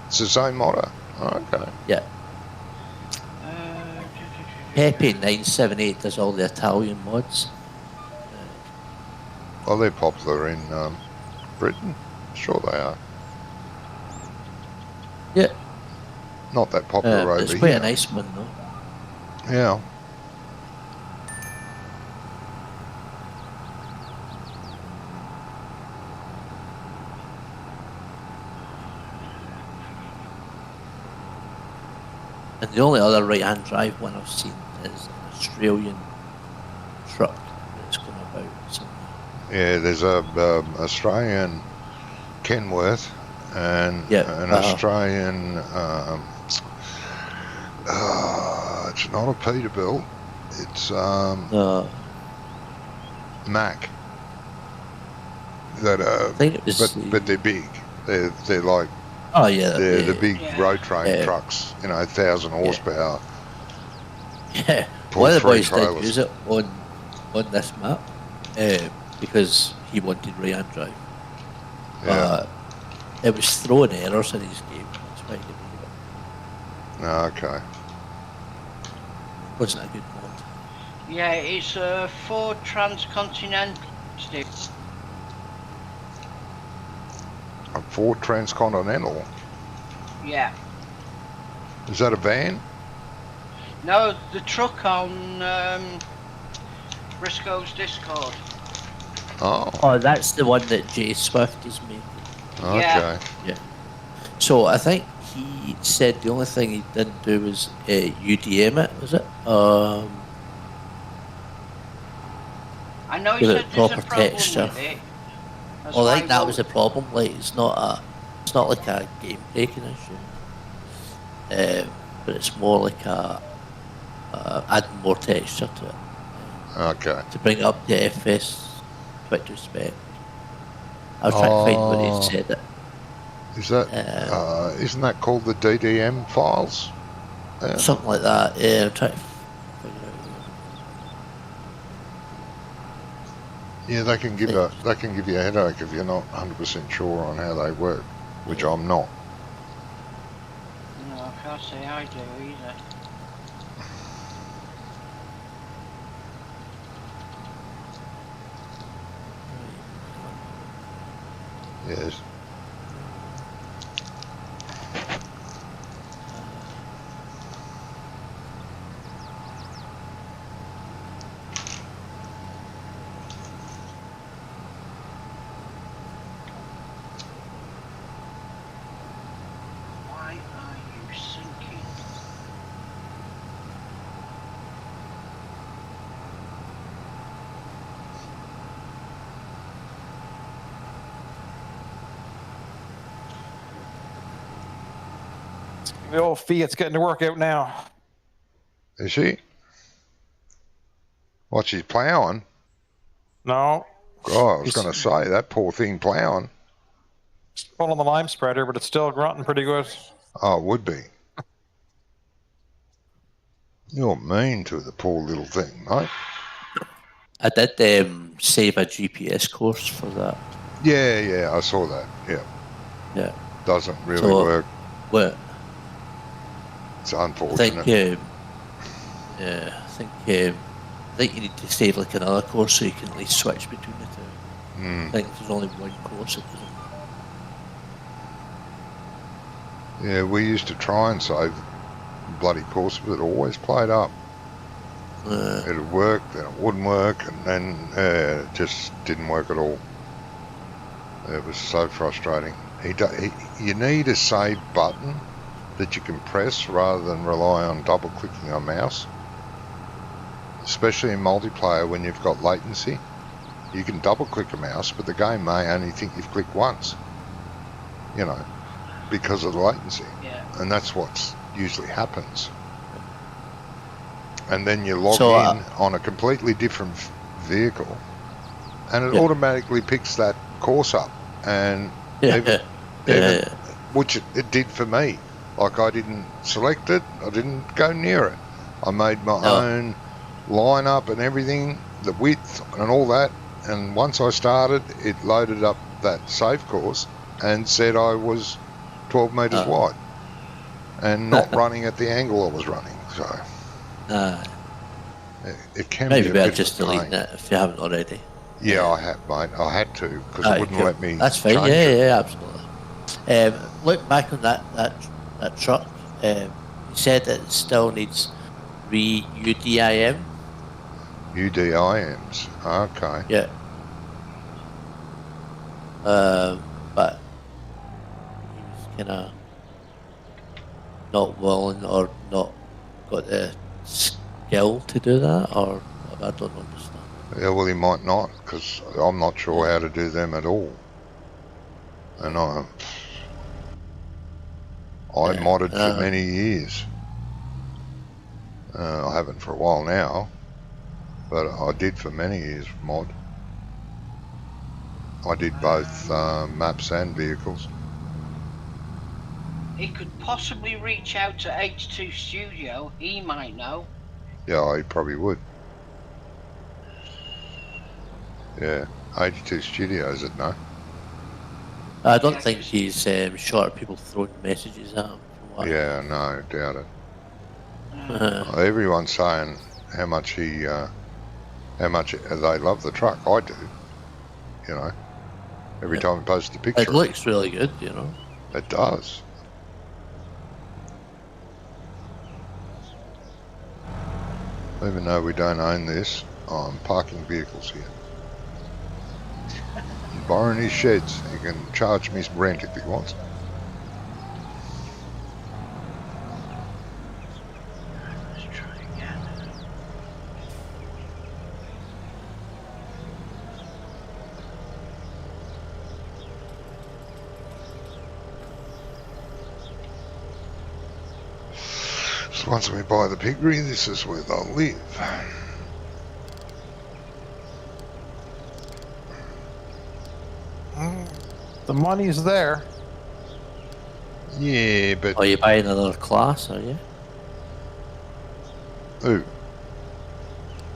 It's the same modder. Oh, okay. Yeah. Uh, Pepe 978 does all the Italian mods. Well, they're popular in Britain. Sure they are. Yeah. Not that popular over It's quite here. a nice one, though. Yeah. And the only other right-hand drive one I've seen is an Australian truck that's come about somewhere. Yeah, there's a Australian Kenworth and Yeah, an Australian. It's not a Peterbilt. It's Mac. That I think it was. but they're big. They're like Oh yeah, they're the yeah, big Yeah. road train Yeah. trucks. 1,000 horsepower. yeah. Pull One of the 3 boys trailers. did use it on this map because he wanted right-hand drive. Yeah. It was throwing errors in his game. That's why he didn't do it. Okay. Wasn't a good mod. Yeah, it's a Ford Transcontinental. A Ford Transcontinental. Yeah. Is that a van? No, the truck on Briscoe's Discord. Oh. Oh, that's the one that Jay Swift is making. Okay. Yeah. So I think he said the only thing he didn't do was UDM it, was it? I know he Give it said there's a proper problem texture. with it. That's Well, I why think that we'll- was the problem. Like, it's not like a game breaking issue, but it's more like adding more texture to it Okay. to bring it up to FS22 spec. I was trying to find where Oh. he said it. Is that? Isn't that called the DDM files? Yeah. Something like that. Yeah, I'm trying to figure out. Yeah, they can give you a headache if you're not 100% sure on how they work, which I'm not. No, I can't say I do either. Yes. Why are you sinking? The old Fiat's getting to work out now. Is she? What, she's ploughing? No, God, I was He's- going to say, that poor thing ploughing. pulling the lime spreader, but it's still grunting pretty good. Oh, it would be. You're mean to the poor little thing, mate. I did save a GPS course for that. Yeah, I saw that. Yeah, Yeah. doesn't really So- work. Well, It's I think unfortunate. yeah, I think you need to save like another course so you can at least switch between the two. I think if there's only one course, it doesn't. Yeah, we used to try and save bloody course, but it always played up. It'd work, then it wouldn't work, and then it just didn't work at all. It was so frustrating. You need a save button that you can press rather than rely on double clicking a mouse. Especially in multiplayer when you've got latency. You can double click a mouse, but the game may only think you've clicked once. Because of the latency. Yeah. And that's what usually happens. And then you log So, in on a completely different vehicle, and it Yeah. automatically picks that course up, and Yeah, even- yeah. which it did for me. Like, I didn't select it, I didn't go near it. I made my No. own lineup and everything, the width and all that, and once I started, it loaded up that save course and said I was 12 metres Oh. wide and not running at the angle I was running. So it can Maybe be a better bit just of a pain. deleting it if you haven't already. Yeah, I had, mate. I had to because it wouldn't Cool. let me. That's fine. change Yeah, it. yeah, absolutely. Look back on that truck. You said that it still needs UDIM. UDIMs. Okay. Yeah. But he was kind of not willing or not got the skill to do that, or I don't understand. Yeah, well, he might not because I'm not sure how to do them at all. And I Yeah, modded for many years. I haven't for a while now, but I did for many years mod. I did both maps and vehicles. He could possibly reach out to H2 Studio. He might know. Yeah, I probably would. Yeah, 82 Studios, it no? I don't Yeah, think 'cause- he's short of people throwing messages at him. From what Yeah, no, doubt it. Uh, Everyone's saying how much they love the truck. I do, you know. Every time I post a picture, it looks really good, you know. it does. Even though we don't own this, I'm parking vehicles here. I'm borrowing his sheds. He can charge me some rent if he wants. let's try again. So once we buy the piggery, this is where they'll live. The money's there. Yeah, but Are you buying another class, are you? ooh.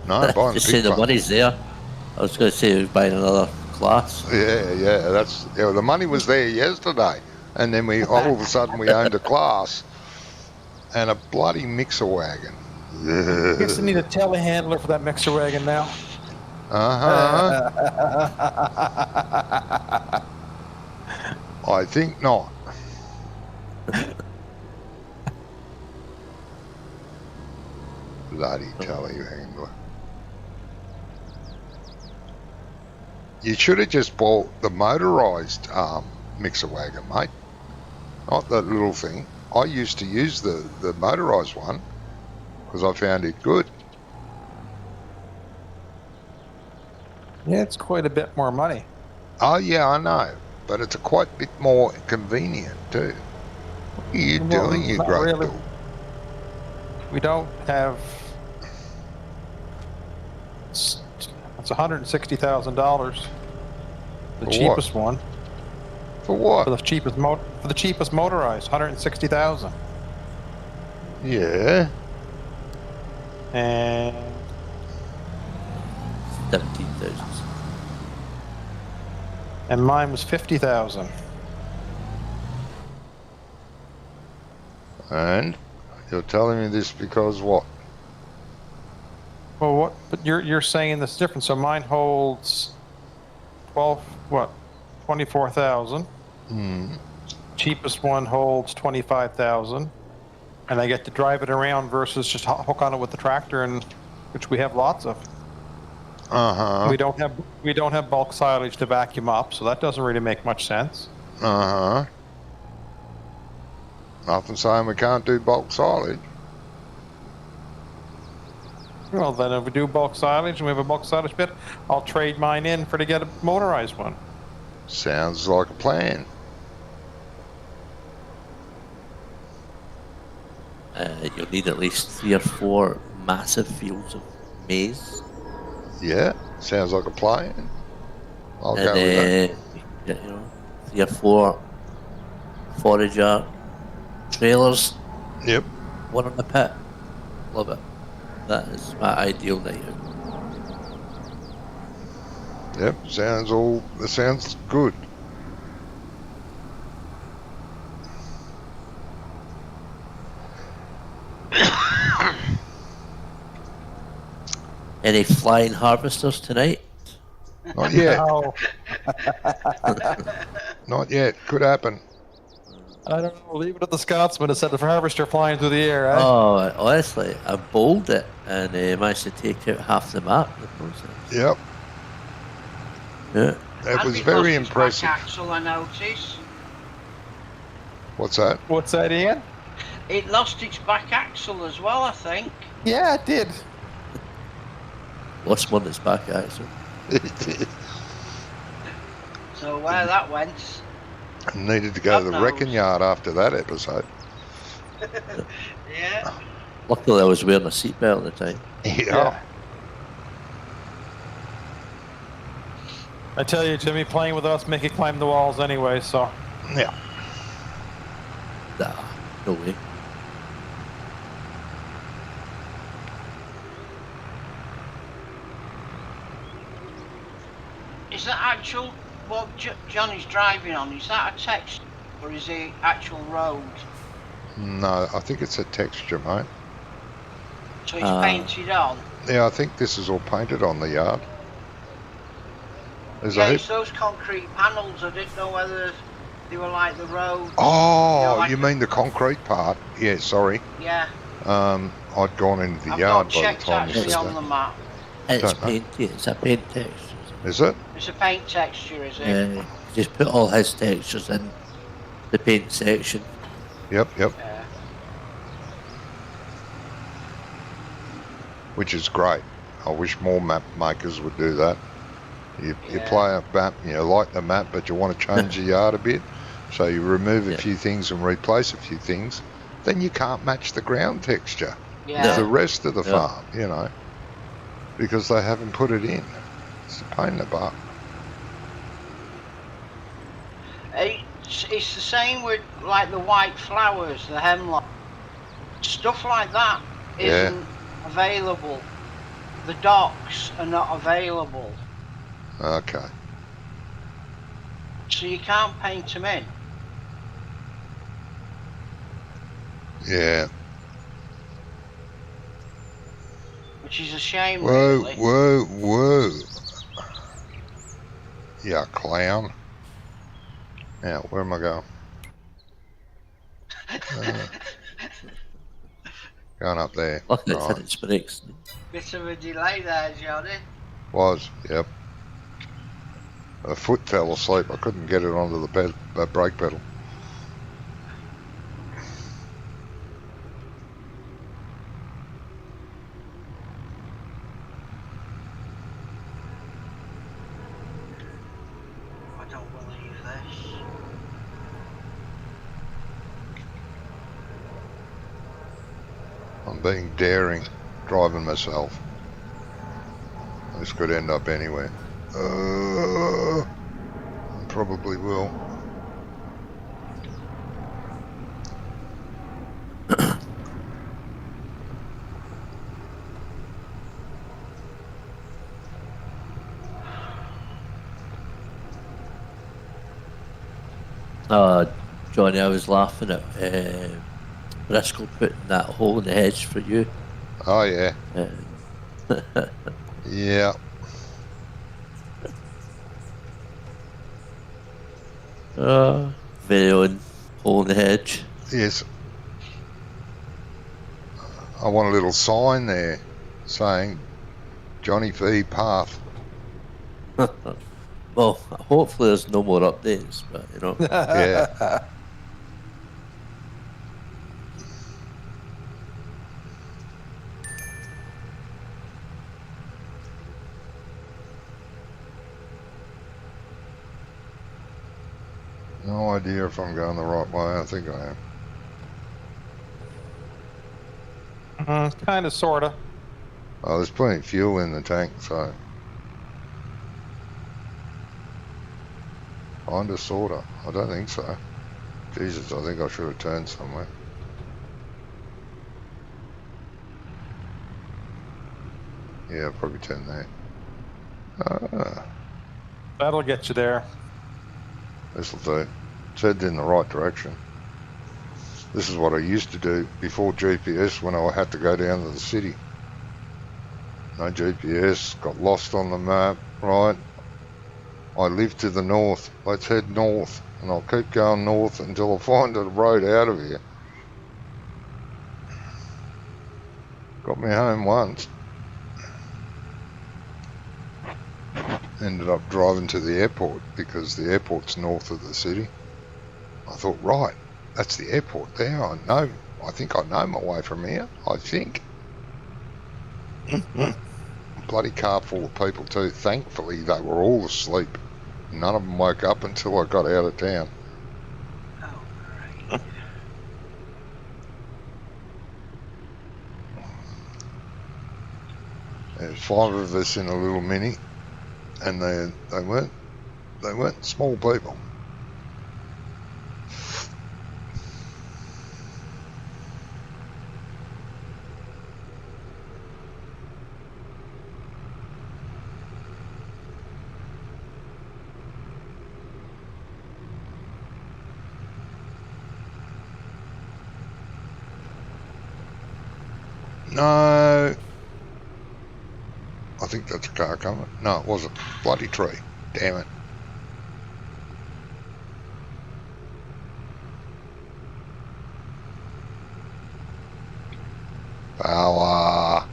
No, buying the Just say pig the farm. money's there. I was going to say we're buying another class. Yeah, the money was there yesterday, and then we all of a sudden we owned a class and a bloody mixer wagon. I guess I need a telehandler for that mixer wagon now. Uh-huh. I think not. Bloody telehandler. You should have just bought the motorised mixer wagon, mate. Not that little thing. I used to use the motorised one because I found it good. Yeah, it's quite a bit more money. Oh, yeah, I know. But it's a quite bit more convenient, too. What are you Well, doing, you not great really. dog? We don't have. It's $160,000. The For cheapest one. For what? For the cheapest motorized, 160,000. Yeah. And 17,000. and mine was 50,000. And you're telling me this because what? Well, what? But you're saying this different. So mine holds 24,000. Hmm. Cheapest one holds 25,000, and I get to drive it around versus just hook on it with the tractor, and which we have lots of. Uh-huh. We don't have bulk silage to vacuum up, so that doesn't really make much sense. Uh-huh. Nothing saying we can't do bulk silage. Well, then if we do bulk silage and we have a bulk silage bit, I'll trade mine in to get a motorized one. Sounds like a plan. You'll need at least 3 or 4 massive fields of maize. Yeah, sounds like a plan. I'll And go with that. then, 3 or 4 forager trailers, Yep. one in the pit. Love it. That is my ideal night out. Yep. That sounds good. Any flying harvesters tonight? Not yet. No, Not yet. Could happen. I don't know. Leave it at the Scotsman instead of harvester flying through the air. Eh? Oh, honestly, I bowled it and managed to take out half the map in the process. Yep. Yeah. That And was it very lost its impressive. back axle, I noticed. What's that? What's that, Ian? It lost its back axle as well, I think. Yeah, it did. Lost one that's back actually. So where that went, Needed to go to the God wrecking knows. yard after that episode. Yeah. Luckily, I was wearing a seatbelt at the time. Yeah. I tell you, Jimmy, playing with us make you climb the walls anyway. So Yeah. Nah, no way. Is that actual what Johnny's driving on? Is that a text or is it actual road? No, I think it's a texture, mate. So it's painted on. Yeah, I think this is all painted on the yard. There's Yeah, a heap. it's those concrete panels. I didn't know whether they were like the road. Oh, like you mean the concrete part? Yeah, sorry. Yeah. I'd gone into the I've yard not by the checked time you actually said on the that. map. It's Don't know. painted. It's a paint texture. Is it? It's a paint texture, is it? Just put all his textures in the paint section. Yep. Yeah. Which is great. I wish more map makers would do that. You play a map, you like the map, but you want to change the yard a bit, so you remove a few things and replace a few things, then you can't match the ground texture with the rest of the farm, you know, because they haven't put it in. It's a pain in the butt. It's the same with like the white flowers, the hemlock. Stuff like that isn't available. The docks are not available. Okay. So you can't paint them in. Yeah. Which is a shame, Whoa, really. whoa. Yeah, clown. Now, where am I going? Going up there. Luckily, it's in its brakes. Bit of a delay there, Johnny. Was, yep. A foot fell asleep. I couldn't get it onto the brake pedal. I don't believe this. I'm being daring, driving myself. This could end up anywhere. I probably will. Johnny, I was laughing at Briscoe putting that hole in the hedge for you. Oh, yeah. Yeah. Very own hole in the hedge. Yes. I want a little sign there saying Johnny V Path. Well, hopefully there's no more updates, but you know. Yeah. No idea if I'm going the right way. I think I am. kind of, sorta. Oh, there's plenty of fuel in the tank, so. Kinda, sorta. I don't think so. Jesus, I think I should have turned somewhere. Yeah, probably turn there. That'll get you there. This'll do. It's headed in the right direction. This is what I used to do before GPS when I had to go down to the city. No GPS, got lost on the map, right? I live to the north. Let's head north. And I'll keep going north until I find a road out of here. Got me home once. Ended up driving to the airport because the airport's north of the city. I thought, right, that's the airport there. I think I know my way from here. I think. Bloody car full of people too. Thankfully, they were all asleep. None of them woke up until I got out of town. Oh, great. There's 5 of us in a little mini, and they weren't small people. No, I think that's a car coming. No, it wasn't. Bloody tree. Damn it. Power.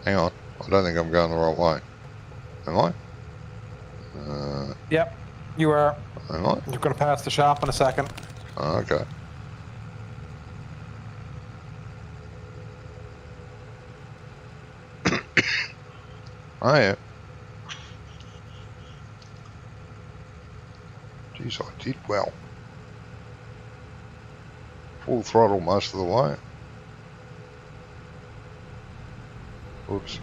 Hang on. I don't think I'm going the right way. Am I? Yep, you are. Am I? You're going to pass the shop in a second. Oh, okay. Oh, yeah. Jeez, I did well. Full throttle most of the way. Oops.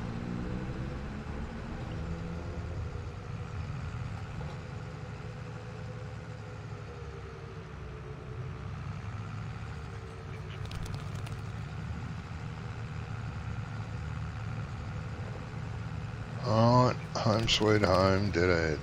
Alright, home sweet home, dead ahead.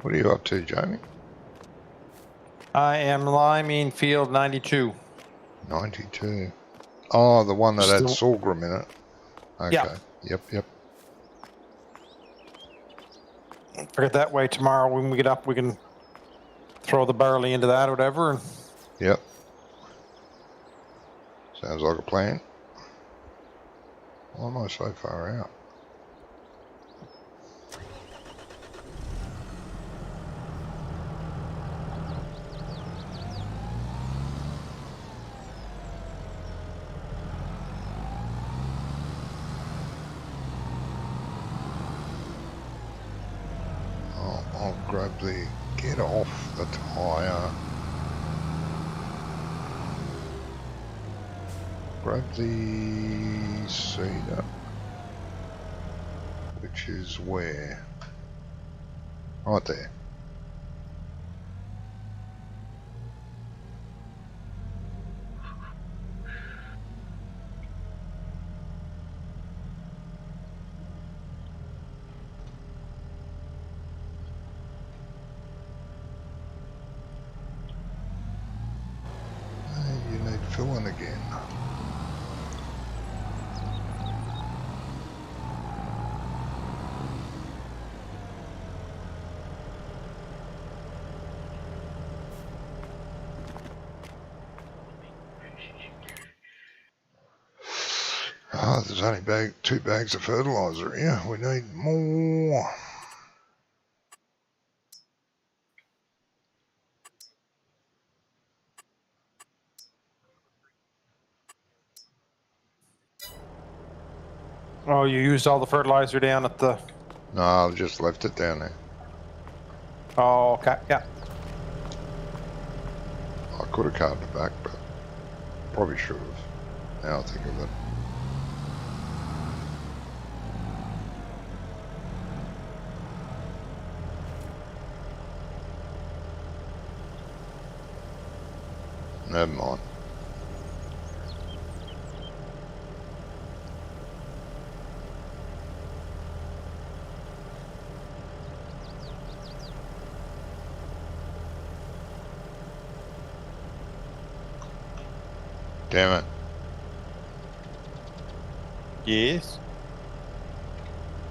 What are you up to, Jamie? I am liming field 92. 92. Oh, the one that had Still- sorghum in it. Okay. Yeah. Yep. Forget that way tomorrow when we get up, we can throw the barley into that or whatever. And Yep. Sounds like a plan. Why am I so far out? I'll grab the get off the tyre. Grab the cedar, which is where? Right there. And you need filling again. Ah, there's only 2 bags of fertilizer here. We need more. oh, you used all the fertilizer down at the. No, I've just left it down there. Oh, okay. Yeah. I could have carved it back, but probably should have. Now I think of it. Never mind. Damn it. Yes.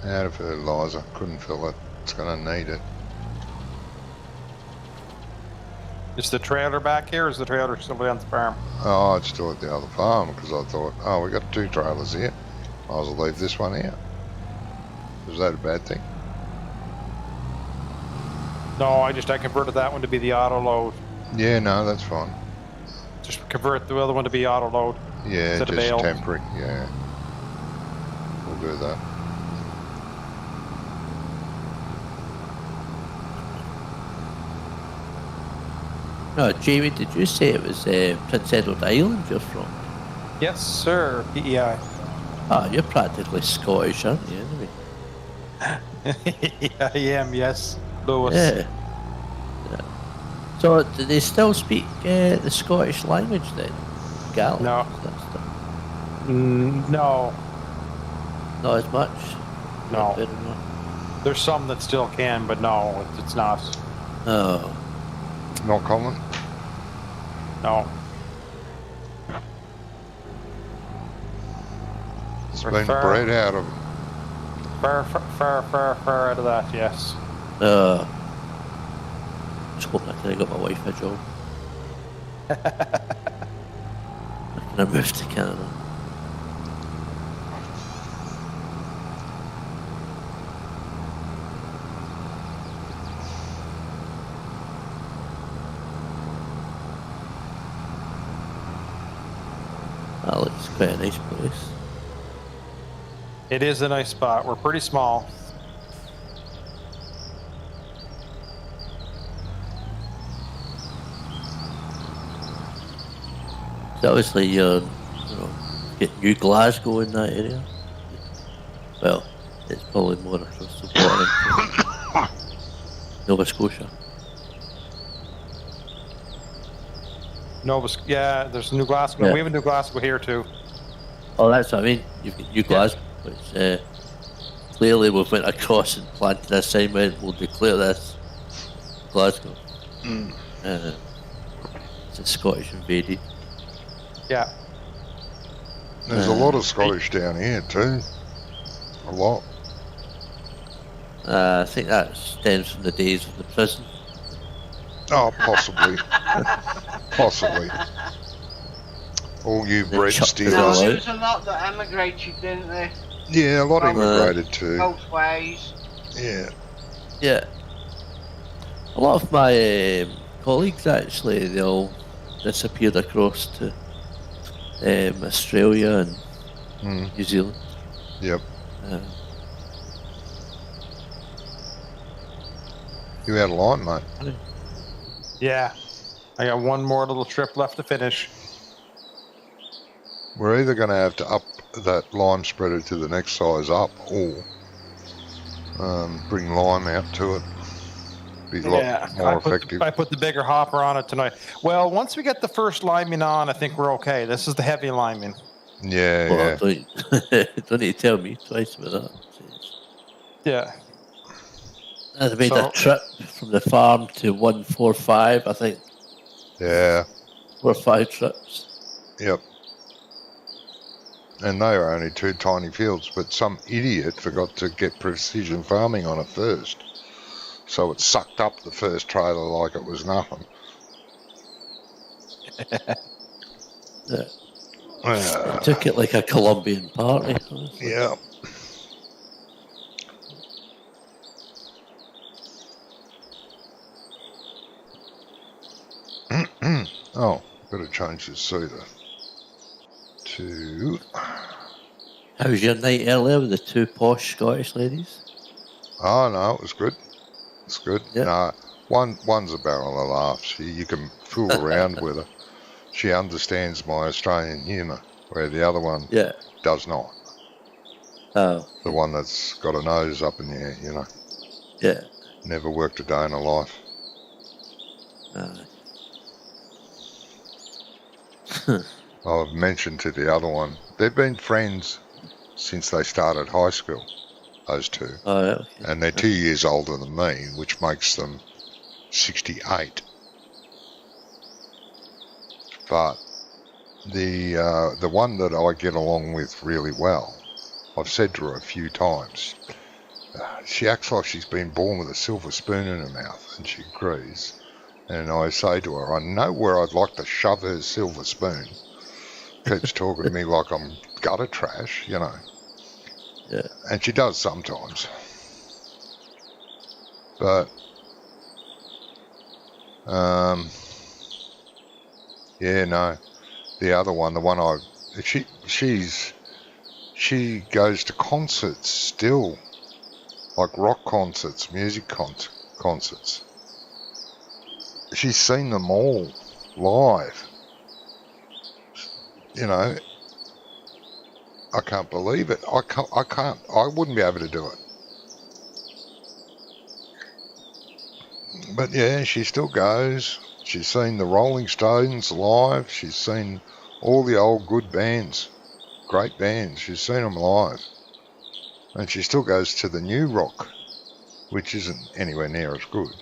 Out of fertiliser. Couldn't fill it. It's going to need it. Is the trailer back here, or is the trailer still on the farm? Oh, it's still at the other farm because I thought, oh, we got 2 trailers here. Might as well leave this one here. Is that a bad thing? No, I converted that one to be the auto load. Yeah, no, that's fine. Just convert the other one to be auto load. Yeah, Instead of just bale. temporary. Yeah. We'll do that. No, Jamie, did you say it was Prince Edward Island you're from? Yes, sir. PEI. Ah, you're practically Scottish, aren't you, anyway? Yeah, I am. Yes, Lewis. Yeah. So, do they still speak the Scottish language then? Gaelic? No. That stuff? No, Not as much? No. Fair enough. there's some that still can, but no, it's not. Oh. Not common? No. It's We're been far- bred out of them. Far out of that. Yes. Just hoping I could have got my wife a job. I can have moved to Canada. That looks quite a nice place. It is a nice spot. We're pretty small. So obviously you're, get New Glasgow in that area. Well, it's probably more across the water into Nova Scotia. Yeah, there's New Glasgow. Yeah. We have a New Glasgow here too. Oh, that's what I mean. You've got New Glasgow, which clearly we've went across and planted a sign went, we'll declare this Glasgow. It's a Scottish invaded. Yeah. There's a lot of Scottish down here too. A lot. I think that stems from the days of the prison. Oh, possibly. Possibly. All you They bread chucked it stealers. all No, out. there was a lot that emigrated, didn't they? Yeah, a lot immigrated too. Both ways. Yeah. Yeah. A lot of my colleagues actually, they all disappeared across to Australia and Mm. New Zealand. Yep. Uh, You had a line, mate. Yeah. I got one more little trip left to finish. We're either going to have to up that lime spreader to the next size up, or bring lime out to it. Be a lot more effective. I put the bigger hopper on it tonight. Well, once we get the first liming on, I think we're okay. This is the heavy liming. Yeah, well, yeah. don't need to tell me twice about that. Yeah. I made So- a trip from the farm to 145, I think. Yeah. 4 or 5 trips. Yep. And they were only 2 tiny fields, but some idiot forgot to get precision farming on it first. So it sucked up the first trailer like it was nothing. Yeah. I took it like a Colombian party. Honestly. Yeah. Oh, better change this seeder to. How was your night earlier with the 2 posh Scottish ladies? Oh no, it was good. It's good. Yeah. No, one's a barrel of laughs. You can fool around with her. She understands my Australian humour, where the other one Yeah. does not. Oh. The one that's got a nose up in the air, you know. Yeah. Never worked a day in her life. I've mentioned to the other one, they've been friends since they started high school, those two. Oh, yeah, okay. And they're 2 years older than me, which makes them 68. But the one that I get along with really well, I've said to her a few times, she acts like she's been born with a silver spoon in her mouth, and she agrees. And I say to her, I know where I'd like to shove her silver spoon. Keeps talking to me like I'm gutter trash, you know. Yeah. And she does sometimes. But, yeah, no. The other one, the one she goes to concerts still, like rock concerts, music concerts. She's seen them all live. You know, I can't believe it. I wouldn't be able to do it. But yeah, she still goes. She's seen the Rolling Stones live. She's seen all the old good bands, great bands. She's seen them live. And she still goes to the new rock, which isn't anywhere near as good.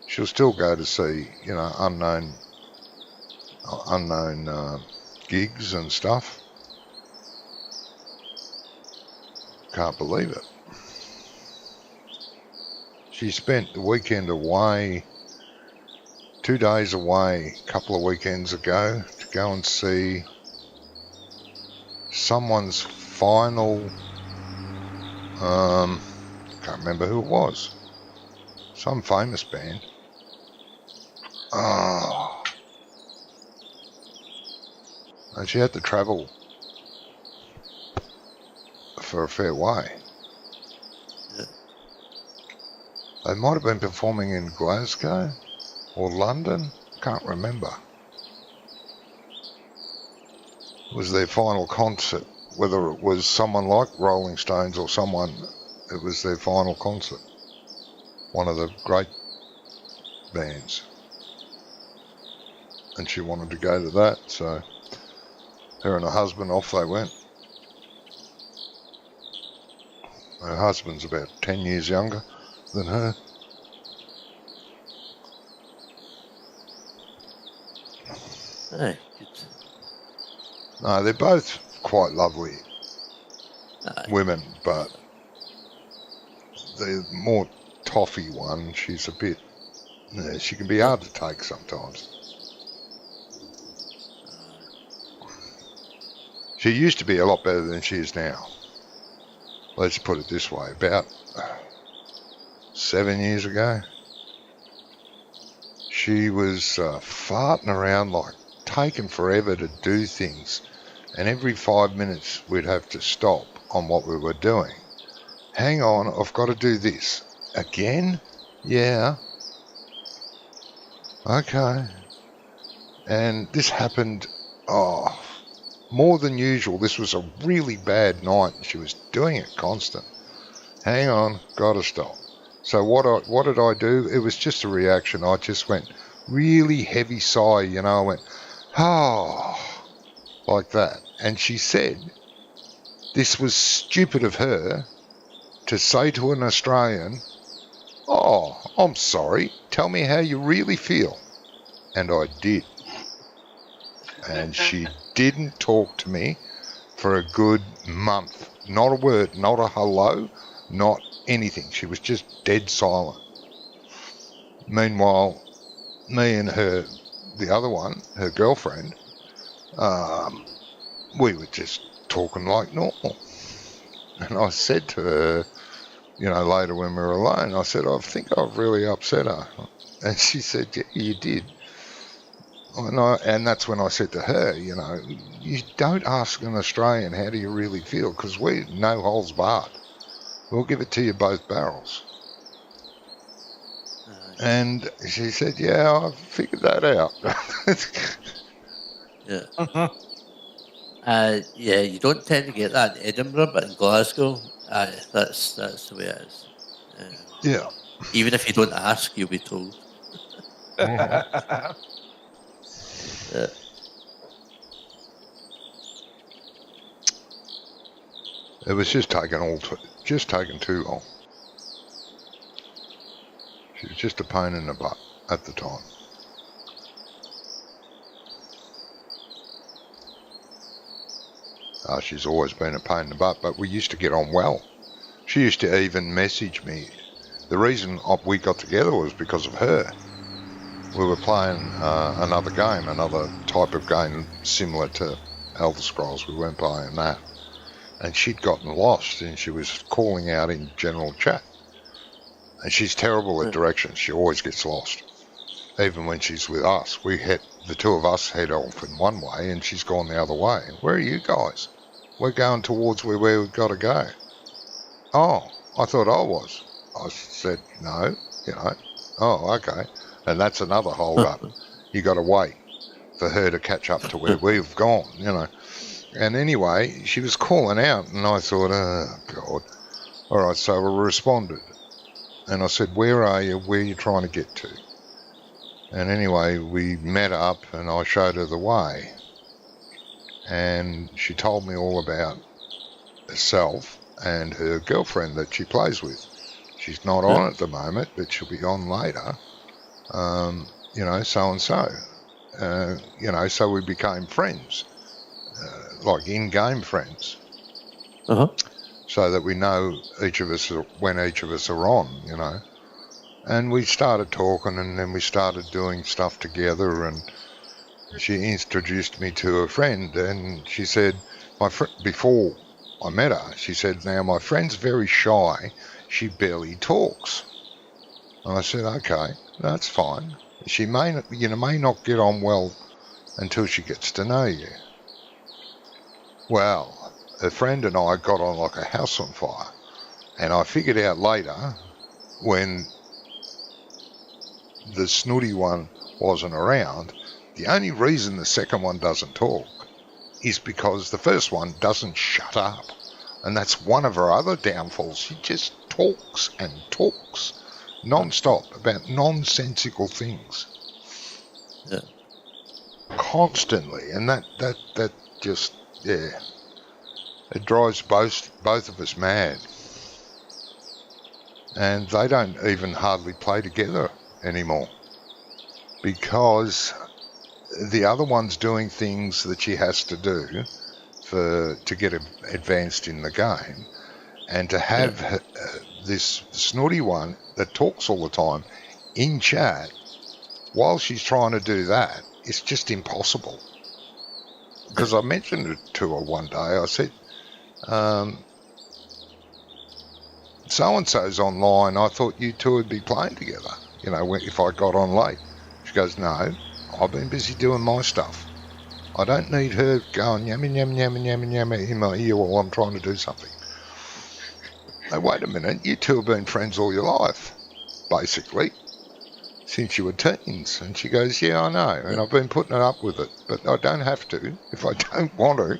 She'll still go to see, you know, unknown gigs and stuff. Can't believe it. She spent the weekend away, 2 days away, a couple of weekends ago, to go and see someone's final, can't remember who it was, some famous band. Oh. And she had to travel for a fair way. Yeah. They might have been performing in Glasgow or London, can't remember. It was their final concert, whether it was someone like Rolling Stones or someone, it was their final concert. One of the great bands. And she wanted to go to that, so her and her husband, off they went. Her husband's about 10 years younger than her. Aye, good. No, they're both quite lovely Aye. women, but the more toffee one, she's a bit, yeah, she can be hard to take sometimes. She used to be a lot better than she is now. Let's put it this way, about 7 years ago, she was farting around, like taking forever to do things, and every 5 minutes we'd have to stop on what we were doing. Hang on, I've got to do this. Again? Yeah. Okay. And this happened, more than usual. This was a really bad night. She was doing it constant. Hang on, gotta stop. So what did I do? It was just a reaction. I just went really heavy sigh, you know. I went, oh, like that. And she said this was stupid of her to say to an Australian, oh, I'm sorry, tell me how you really feel. And I did. And she didn't talk to me for a good month. Not a word, not a hello, not anything. She was just dead silent. Meanwhile, me and her, the other one, her girlfriend, we were just talking like normal. And I said to her, you know, later when we were alone, I said, I think I've really upset her. And she said, yeah, you did. And that's when I said to her, you know, you don't ask an Australian how do you really feel, because we no holds barred. We'll give it to you both barrels. And she said, yeah, I figured that out. Yeah. Yeah, you don't tend to get that in Edinburgh, but in Glasgow, that's the way it is. Yeah. Even if you don't ask, you'll be told. Yeah. It was just taking too long. She was just a pain in the butt at the time. She's always been a pain in the butt, but we used to get on well. She used to even message me. The reason we got together was because of her. We were playing another game, another type of game similar to Elder Scrolls. We weren't playing that. And she'd gotten lost and she was calling out in general chat. And she's terrible at directions. She always gets lost. Even when she's with us. The two of us head off in one way and she's gone the other way. Where are you guys? We're going towards where we've got to go. Oh, I thought I was. I said, no, Oh, okay. And that's another hold up. You got to wait for her to catch up to where we've gone, And anyway, she was calling out and I thought, oh, God. All right, so I responded. And I said, where are you? Where are you trying to get to? And anyway, we met up and I showed her the way. And she told me all about herself and her girlfriend that she plays with. She's not on at the moment, but she'll be on later. So and so. So we became friends, like in-game friends. So that we know each of us when each of us are on, And we started talking and then we started doing stuff together and she introduced me to a friend and she said, before I met her, she said, now my friend's very shy, she barely talks. And I said, okay, that's fine. She may not get on well until she gets to know you. Well, a friend and I got on like a house on fire. And I figured out later, when the snooty one wasn't around, the only reason the second one doesn't talk is because the first one doesn't shut up. And that's one of her other downfalls. She just talks and talks non-stop about nonsensical things. Yeah. Constantly. And that just, yeah, it drives both of us mad. And they don't even hardly play together anymore because the other one's doing things that she has to do to get advanced in the game, and to have this snooty one that talks all the time in chat while she's trying to do that, it's just impossible. Because I mentioned it to her one day. I said, so-and-so's online. I thought you two would be playing together, if I got on late. She goes, no, I've been busy doing my stuff. I don't need her going yammy, yammy, yammy, yammy, yammy in my ear while I'm trying to do something. Now, wait a minute, you two have been friends all your life, basically, since you were teens. And she goes, yeah, I know, and I've been putting it up with it, but I don't have to if I don't want to.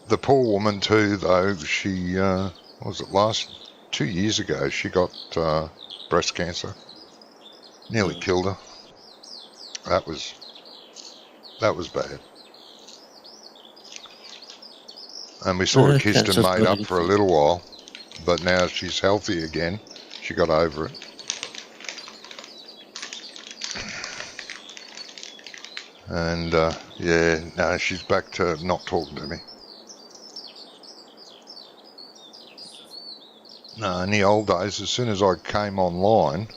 The poor woman too, though, she, was it 2 years ago, she got breast cancer. Nearly killed her. That was bad. And we sort of kissed and made up for a little while, but now she's healthy again. She got over it. And, she's back to not talking to me. No, in the old days, as soon as I came online,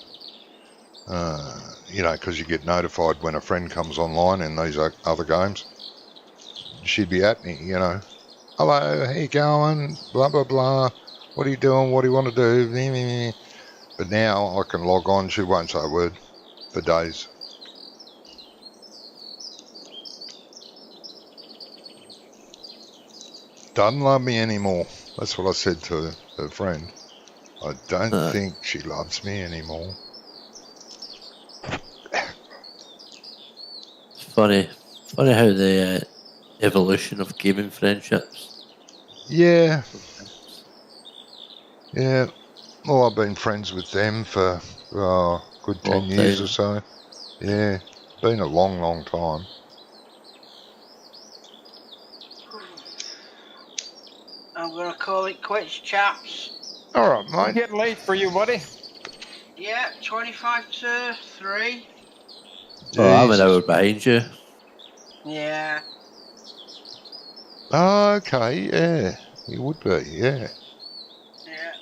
because you get notified when a friend comes online in these other games, she'd be at me, hello, how you going, blah, blah, blah, what are you doing, what do you want to do, but now I can log on, she won't say a word for days. Doesn't love me anymore. That's what I said to her friend. I don't think she loves me anymore. It's funny how the evolution of gaming friendships. Yeah. Yeah. Well, I've been friends with them for a good 10 years or so. Yeah. Been a long, long time. I'm going to call it quits, chaps. All right, mate. It's getting late for you, buddy. Yeah, 25 to 3. Oh, I'm an Jesus. hour behind you. Yeah. Okay, yeah. You would be, yeah. Yeah.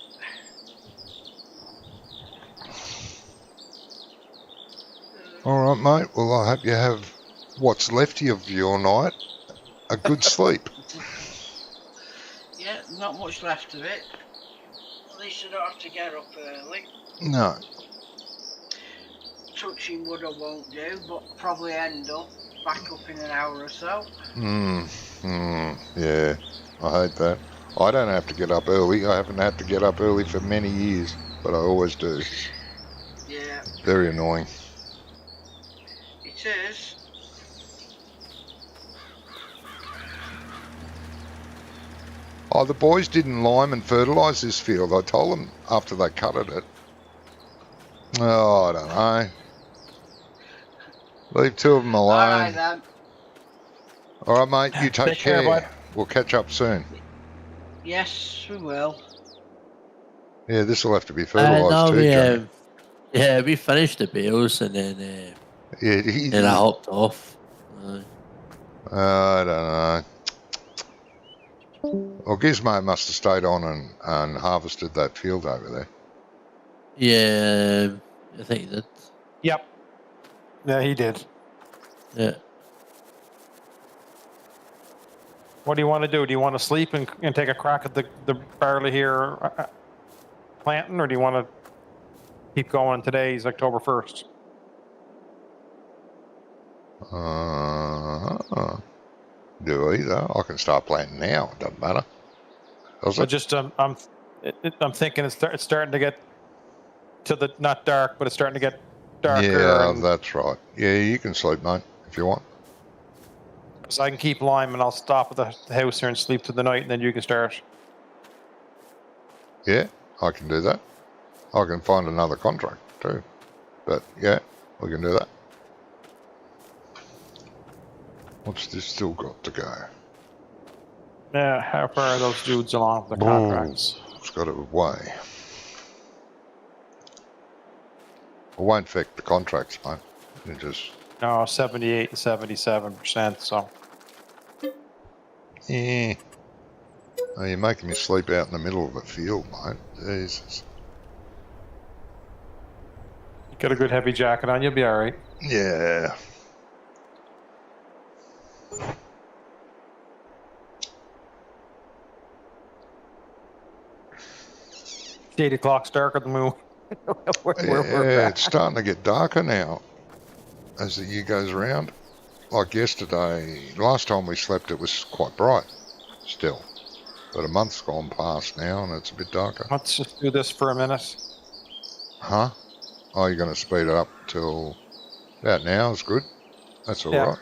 All right, mate. Well, I hope you have what's left of your night a good sleep. Yeah, not much left of it. At least I don't have to get up early. No. Touching wood I won't do, but probably end up back up in an hour or so. Yeah, I hate that. I don't have to get up early. I haven't had to get up early for many years, but I always do. Yeah, Very annoying. it is. Oh, the boys didn't lime and fertilise this field. I told them after they cutted it. Oh, I don't know. Leave two of them alone. Alright then. All right, mate. You take Take care, care. bud. We'll catch up soon. Yes, we will. Yeah, this will have to be fertilised No, too, Jamie. we finished the bales and then Yeah, I hopped off. I don't know. Well, Gizmo must have stayed on and harvested that field over there. Yeah, I think he did. Yep. Yeah, he did. Yeah. What do you want to do? Do you want to sleep and take a crack at the barley here planting, or do you want to keep going? Today's October 1st. Do either. I can start planting now. It doesn't matter. Does But it? just I'm thinking it's starting to get to the not dark, but it's starting to get darker. Yeah, and that's right. Yeah, you can sleep, mate, if you want. so I can keep lime and I'll stop at the house here and sleep through the night, and then you can start. Yeah, I can do that. I can find another contract too. But yeah, we can do that. What's this still got to go? Yeah, how far are those dudes along with the contracts? It's got it away. It won't affect the contracts, mate. It just, No, 78 and 77%. So yeah. Oh, you're making me sleep out in the middle of a field, mate. Jesus. you got a good heavy jacket on, you'll be all right. Yeah. It's 8 o'clock, darker than moon. Yeah, it's starting to get darker now as the year goes around. Like yesterday, last time we slept, it was quite bright still. But a month's gone past now and it's a bit darker. Let's just do this for a minute. Huh? Oh, you're going to speed it up till about now is good. That's all Yeah. right.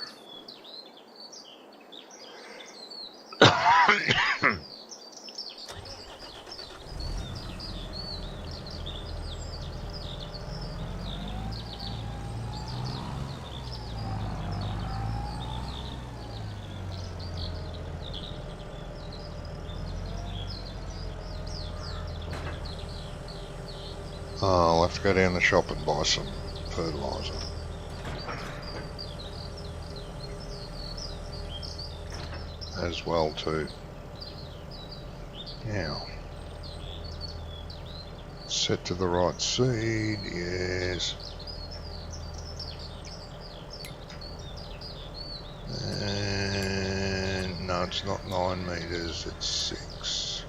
Oh, I'll have to go down the shop and buy some fertiliser. As well too. Now, set to the right seed, yes. And no, it's not 9 meters, it's 6.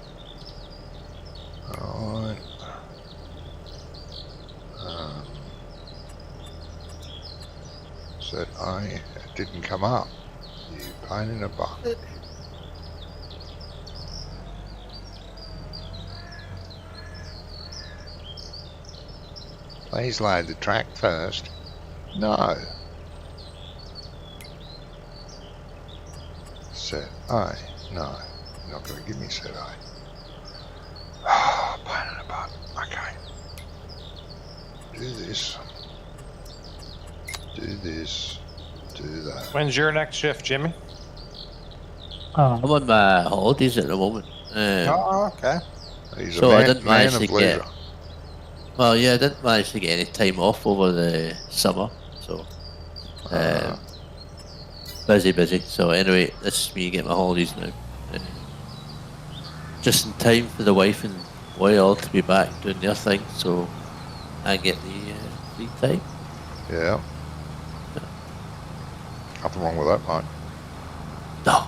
Alright. Set A, it didn't come up. You pain in the butt. Please load the track first. No. Set A. No, you're not going to give me set A. Ah, pain in the butt. Okay. Do this. Do this. Do that. When's your next shift, Jimmy? I'm on my holidays at the moment. Oh, okay. He's So a I man, didn't man manage of to leisure. get. Well, yeah, I didn't manage to get any time off over the summer, so busy. So anyway, this is me getting my holidays now. Uh, just in time for the wife and boy all to be back doing their thing, so I get the free time. Yeah. Nothing wrong with that, mate. No,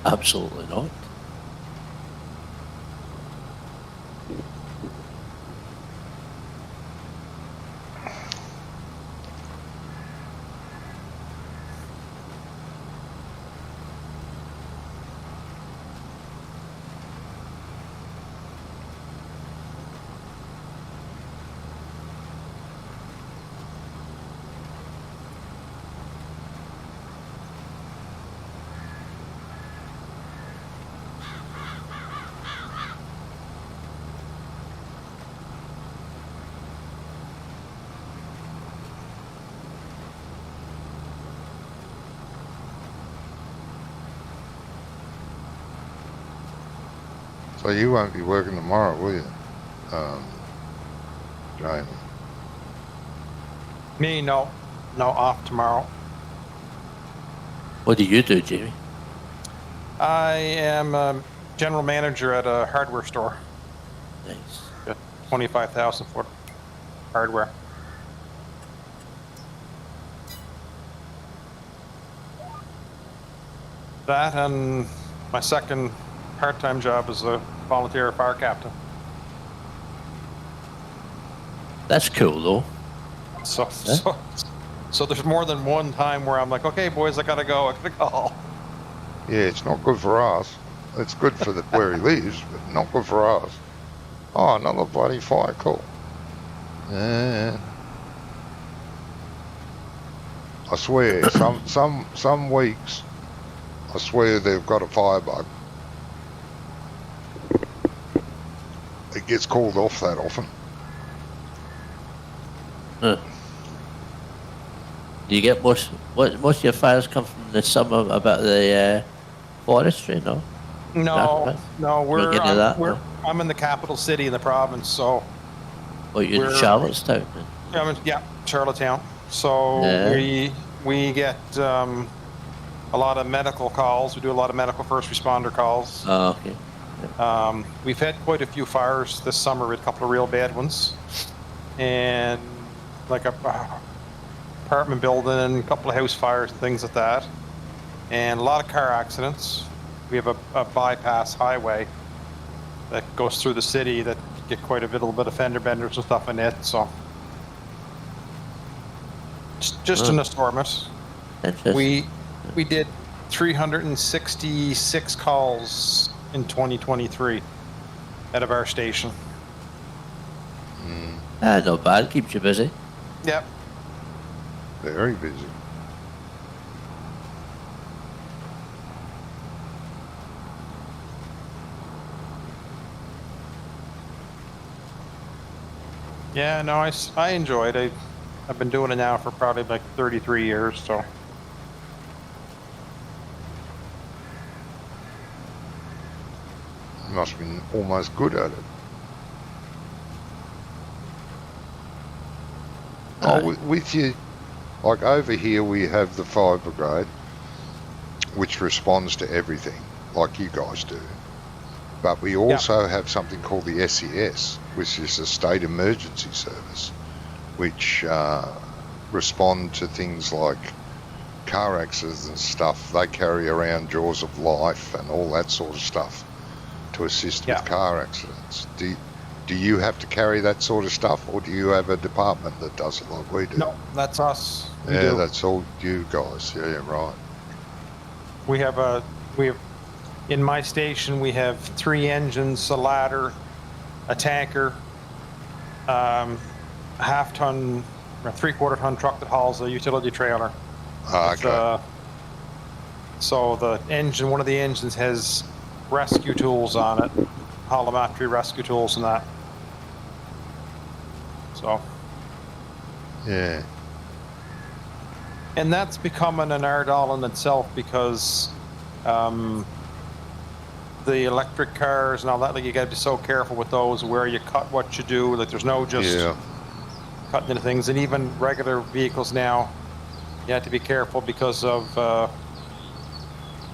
absolutely not. So you won't be working tomorrow, will you, Jamie? Me, no. No, off tomorrow. What do you do, Jamie? I am a general manager at a hardware store. Nice. Got 25,000 for hardware. That and my second part-time job as a volunteer fire captain. That's cool, though. So there's more than one time where I'm like, okay, boys, I gotta go. Yeah, it's not good for us. It's good for where he lives, but not good for us. Oh, another bloody fire call. Yeah. I swear, some weeks, I swear they've got a firebug. It gets called off that often. Huh. Do you get most of your fires come from the summer about the forestry, no? No, Don't get into that, no? I'm in the capital city in the province, so. Well, you're in Charlottetown. Then. Yeah, Charlottetown. So Yeah. we get a lot of medical calls. We do a lot of medical first responder calls. Oh, okay. We've had quite a few fires this summer, with a couple of real bad ones, and like a apartment building, a couple of house fires and things like that, and a lot of car accidents. We have a bypass highway that goes through the city that get quite a little bit of fender benders and stuff in it. So just to storm it. Interesting. We did 366 calls in 2023 out of our station. Not bad. Keeps you busy. Yep. Very busy. Yeah, no, I enjoy it. I've been doing it now for probably like 33 years, so. You must have been almost good at it. With you, like over here we have the fire brigade, which responds to everything, like you guys do. But we also have something called the SES, which is a state emergency service, which respond to things like car accidents and stuff. They carry around jaws of life and all that sort of stuff to assist with car accidents. Do you have to carry that sort of stuff, or do you have a department that does it like we do? No, that's us. We Yeah, do. that's all you guys. Yeah, right. We have in my station, we have 3 engines, a ladder, a tanker, half-ton or 3/4 ton truck that hauls a utility trailer. Okay. So one of the engines has rescue tools on it, holometry rescue tools and that. So. Yeah. And that's becoming an art all in itself, because the electric cars and all that, like you got to be so careful with those, where you cut, what you do. Like there's no just Yeah. cutting into things, and even regular vehicles now, you have to be careful because of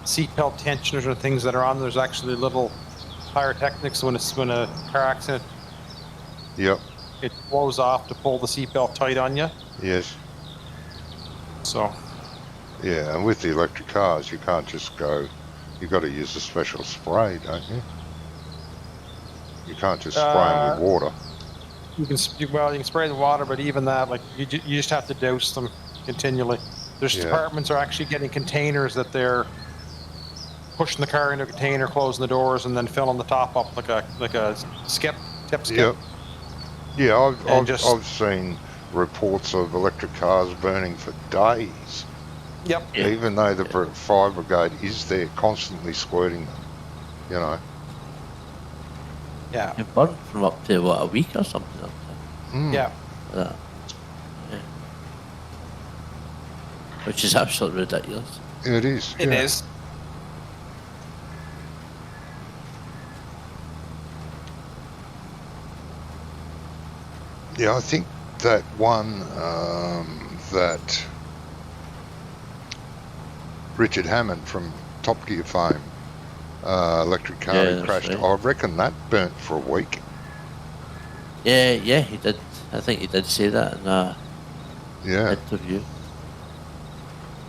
seatbelt tensioners and things that are on. There's actually little pyrotechnics when a car accident, Yep. it blows off to pull the seatbelt tight on you. Yes. So Yeah, and with the electric cars, you can't just go. You've got to use a special spray, don't you? You can't just spray them with water. you can you can spray the water, but even that, like you just have to douse them continually. There's Yeah. departments are actually getting containers that they're pushing the car into a container, closing the doors, and then filling the top up like a skip, tip skip. Yep. Yeah, And I've seen reports of electric cars burning for days, Yep. Yeah. even though the fire brigade is there constantly squirting them. You know. Yeah. It burned from up to what, a week or something like Mm. Yeah. that. Yeah. Which is absolutely ridiculous. It is. It yeah. is. Yeah, I think that one that Richard Hammond from Top Gear fame, electric car Yeah, he that's crashed. right. I reckon that burnt for a week. Yeah, he did. I think he did say that in a Yeah, interview.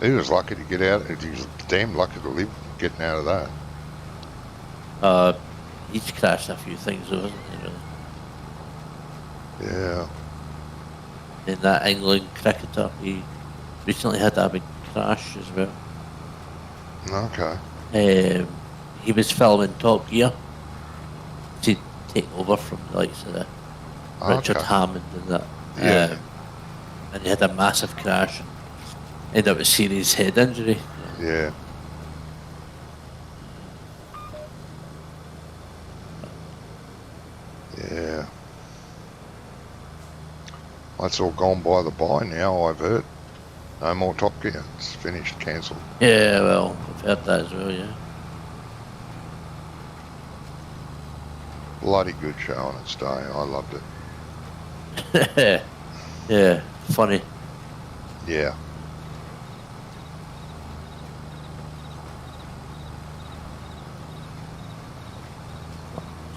he was lucky to get out. He was damn lucky to live getting out of that. He's crashed a few things, though, hasn't he, really? Yeah. In that England cricketer, he recently had a big crash as well. Okay. He was filming Top Gear. He'd taken over from the likes of the Richard Okay. Hammond and that. Yeah. And he had a massive crash and ended up with serious head injury. Yeah. Yeah. That's all gone by the by now, I've heard. No more Top Gear. It's finished, cancelled. Yeah, well, I've heard that as well, yeah. Bloody good show on its day. I loved it. Yeah, funny. Yeah.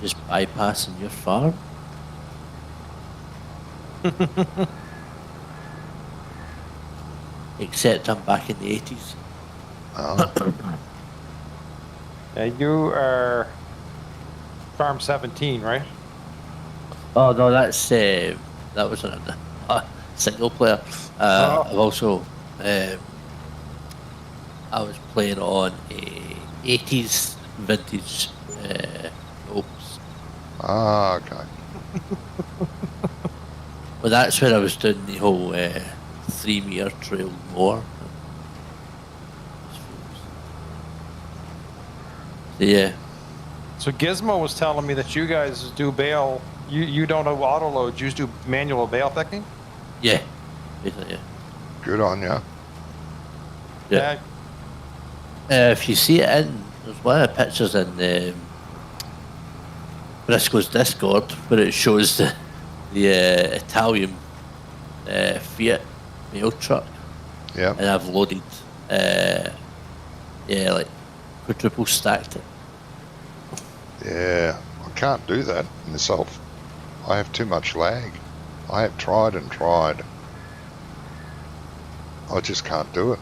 Just bypassing your farm. Except I'm back in the 80s. Oh, You are Farm 17, right? Oh no, that was a single player. I've also I was playing on a 80s vintage Opus. ah, okay. Well, that's where I was doing the whole 3-meter trail more. So, yeah. So Gizmo was telling me that you guys do bale. You don't have auto loads. You just do manual bale picking. Yeah. Basically, yeah. Good on ya. Yeah. If you see it there's one of the pictures in Briscoe's Discord where it shows the Italian Fiat mail truck, Yeah. and I've loaded, like quadruple stacked it. Yeah. I can't do that myself. I have too much lag. I have tried and tried. I just can't do it.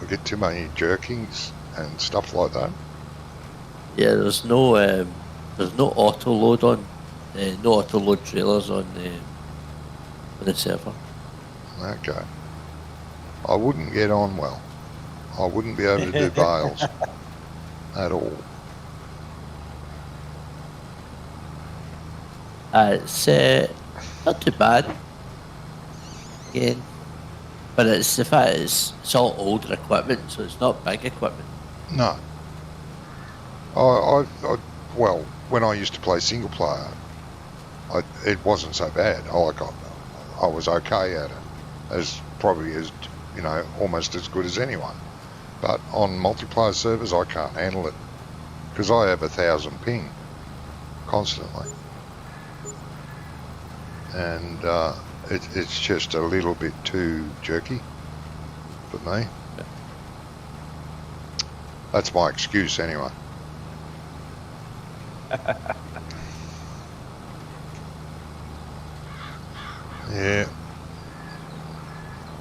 I get too many jerkings and stuff like that. Yeah, there's no auto load on, no auto load trailers on the server. Okay. I wouldn't get on well. I wouldn't be able to do bales at all. It's not too bad. Again, but it's the fact it's all older equipment, so it's not big equipment. No. Well, when I used to play single player, it wasn't so bad. I was okay at it, probably almost as good as anyone. But on multiplayer servers, I can't handle it because I have 1,000 ping constantly, and it's just a little bit too jerky for me. That's my excuse anyway. Yeah.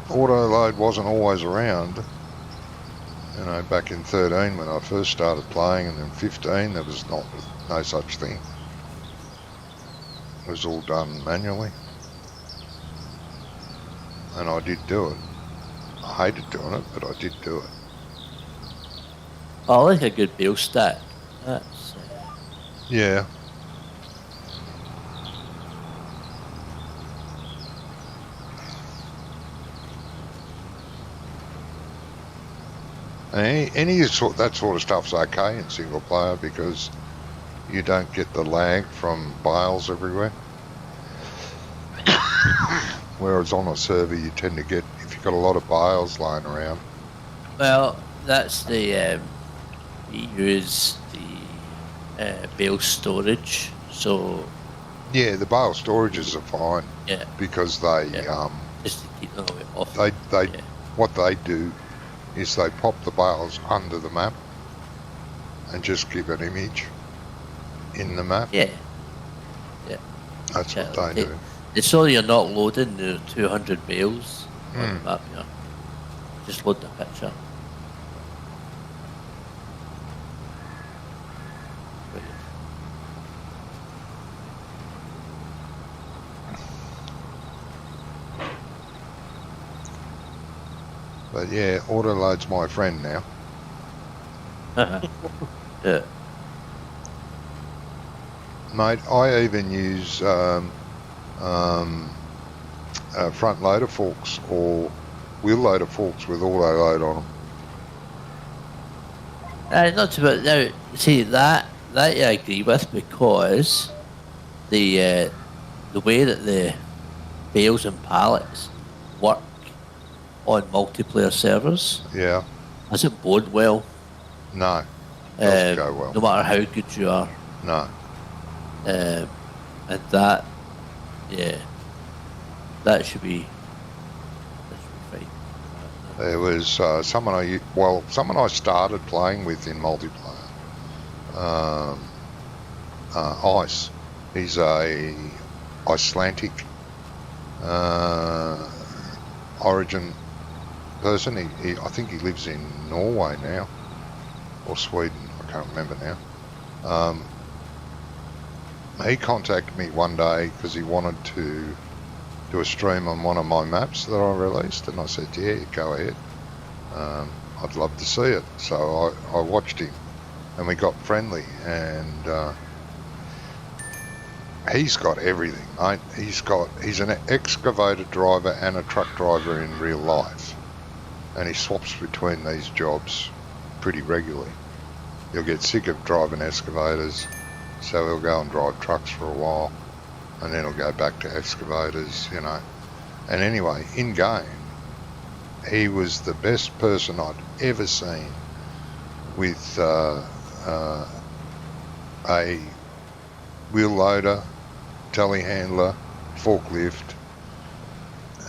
Auto load wasn't always around. You know, back in 13 when I first started playing, and then 15 there was no such thing. It was all done manually. And I did do it. I hated doing it, but I did do it. I like a good bill stack. That's Yeah. Any sort that sort of stuff's okay in single player because you don't get the lag from bales everywhere. Whereas on a server you tend to get, if you've got a lot of bales lying around. well, that's the we use the bale storage. So Yeah, the bale storages are fine yeah, because they just to keep them away off. they yeah. what they do is they pop the bales under the map and just give an image in the map. Yeah. That's Yeah, what they do. It's so you're not loading the 200 bales on Mm. the map, you know. Just load the picture. Brilliant. But yeah, autoload's my friend now. Yeah. Mate, I even use front loader forks or wheel loader forks with auto load on them. Not to but now see that I agree with because the way that the bales and pallets work on multiplayer servers Yeah, doesn't bode well. no, doesn't go well. No matter how good you are. No. And that, yeah, that should be fine. There was someone I started playing with in multiplayer. Ice. He's a Icelandic origin person. I think he lives in Norway now, or Sweden. I can't remember now. He contacted me one day because he wanted to do a stream on one of my maps that I released, and I said, yeah, go ahead. I'd love to see it. So I watched him, and we got friendly, and he's got everything, mate. He's an excavator driver and a truck driver in real life, and he swaps between these jobs pretty regularly. He'll get sick of driving excavators, so he'll go and drive trucks for a while, and then he'll go back to excavators, you know. And anyway, in game, he was the best person I'd ever seen with a wheel loader, telehandler, forklift,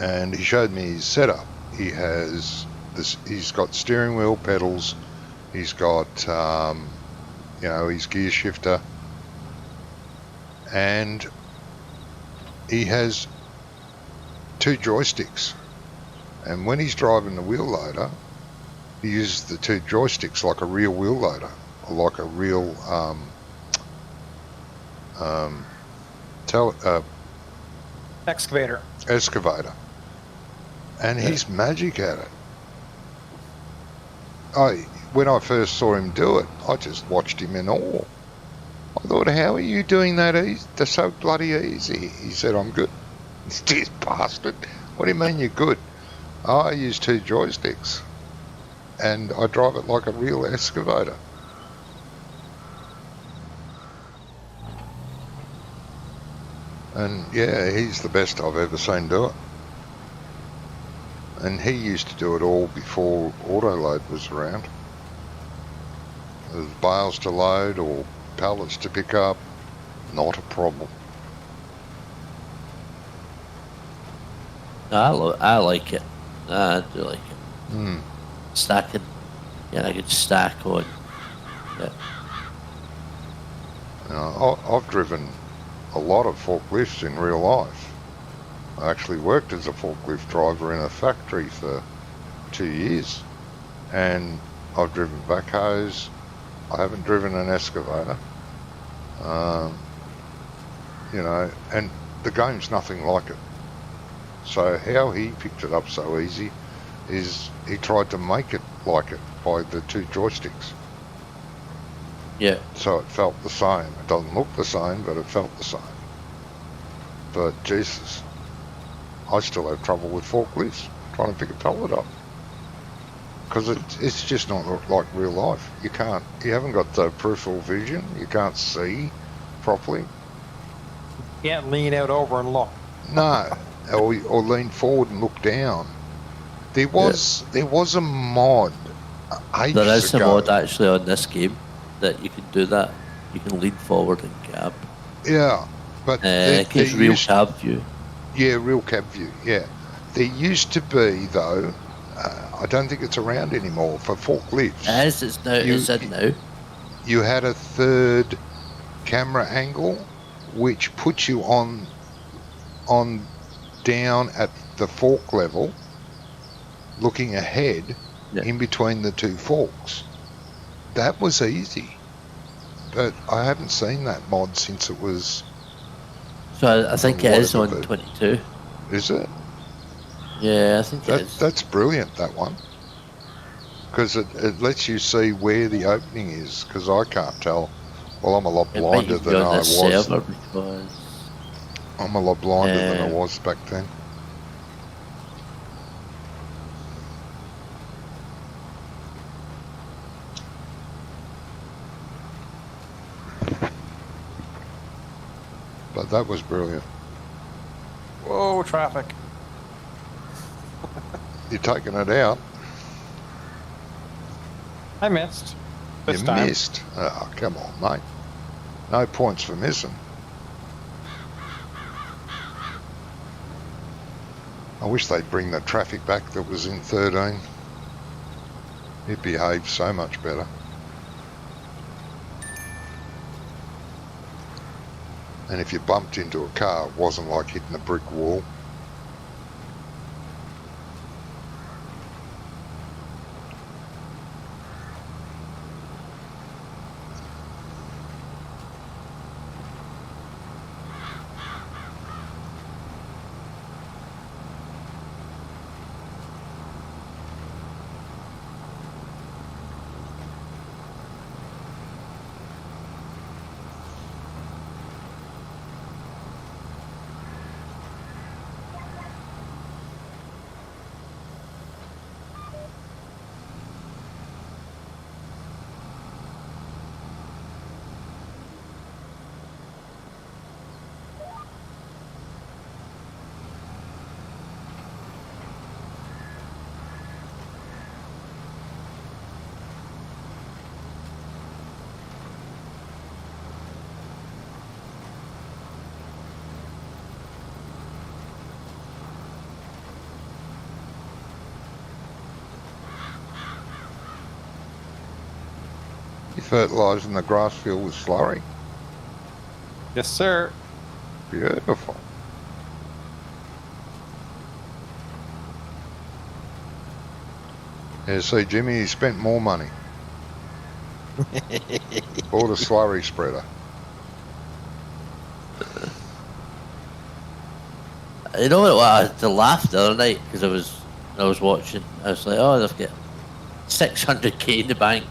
and he showed me his setup. He has this. He's got steering wheel, pedals. He's got his gear shifter, and he has 2 joysticks. And when he's driving the wheel loader, he uses the 2 joysticks like a real wheel loader, or like a real excavator. And he's magic at it. When I first saw him do it, I just watched him in awe. I thought, how are you doing that easy? They're so bloody easy. He said, I'm good. This bastard. What do you mean you're good? I use 2 joysticks, and I drive it like a real excavator. And yeah, he's the best I've ever seen do it. And he used to do it all before autoload was around. There's bales to load or pallets to pick up, not a problem. I like it. I do like it. Hmm. Stacking, yeah, I could stack on. Yeah. I've driven a lot of forklifts in real life. I actually worked as a forklift driver in a factory for 2 years, and I've driven backhoes. I haven't driven an excavator. You know, and the game's nothing like it. So how he picked it up so easy is he tried to make it like it by the 2 joysticks. Yeah. So it felt the same. It doesn't look the same, but it felt the same. But Jesus, I still have trouble with forklifts trying to pick a pallet up. Because it's just not like real life. You haven't got the peripheral vision. You can't see properly. Can't lean out over and look. No, or lean forward and look down. There was a mod ages There is a ago. mod actually on this game that you can do that. You can lean forward and cab. Yeah, but It gives real cab view. Yeah, real cab view. Yeah, there used to be though. I don't think it's around anymore for forklifts. It is. It's now. It's in now. You had a third camera angle, which puts you on down at the fork level, looking ahead in between the 2 forks. That was easy, but I haven't seen that mod since it was. So I think it is on 22. Is it? Yeah, I think it is. That's brilliant, that one, because it lets you see where the opening is, because I can't tell. Well, I'm a lot blinder than I was. Because I'm a lot blinder than I was back then. But that was brilliant. Whoa, traffic. You're taking it out. I missed. You This time. missed. Oh, come on, mate. No points for missing. I wish they'd bring the traffic back that was in 13. It behaved so much better. And if you bumped into a car, it wasn't like hitting a brick wall. You fertilising the grass field with slurry. Yes, sir. Beautiful. Yeah, see, Jimmy, he spent more money. Bought a slurry spreader. You know what? I had to laugh the other night because I was watching. I was like, oh, they've got 600k in the bank,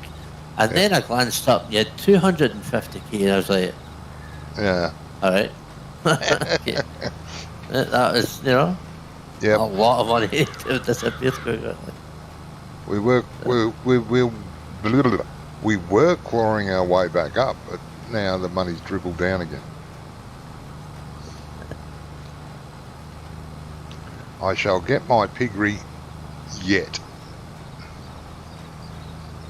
and then I glanced up. And you had 250k, and I was like, Yeah. all right. Okay. That was, a lot of money to disappear quickly. We were clawing our way back up, but now the money's dribbled down again. I shall get my piggery yet.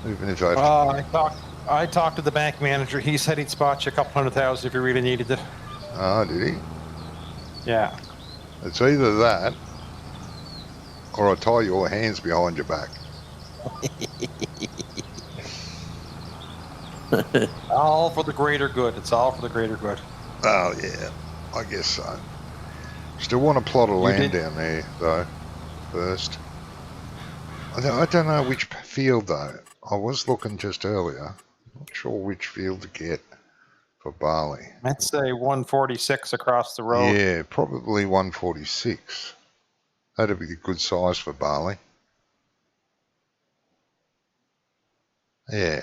Even if I have to, I talked to the bank manager. He said he'd spot you a couple $100,000 if you really needed it. Oh, did he? Yeah. It's either that or I tie your hands behind your back. All for the greater good. It's all for the greater good. Oh, yeah. I guess so. Still want a plot of You land did- down there, though, first. I don't know which field, though. I was looking just earlier. Not sure which field to get for barley. I'd say 146 across the road. Yeah, probably 146. That'd be a good size for barley. Yeah.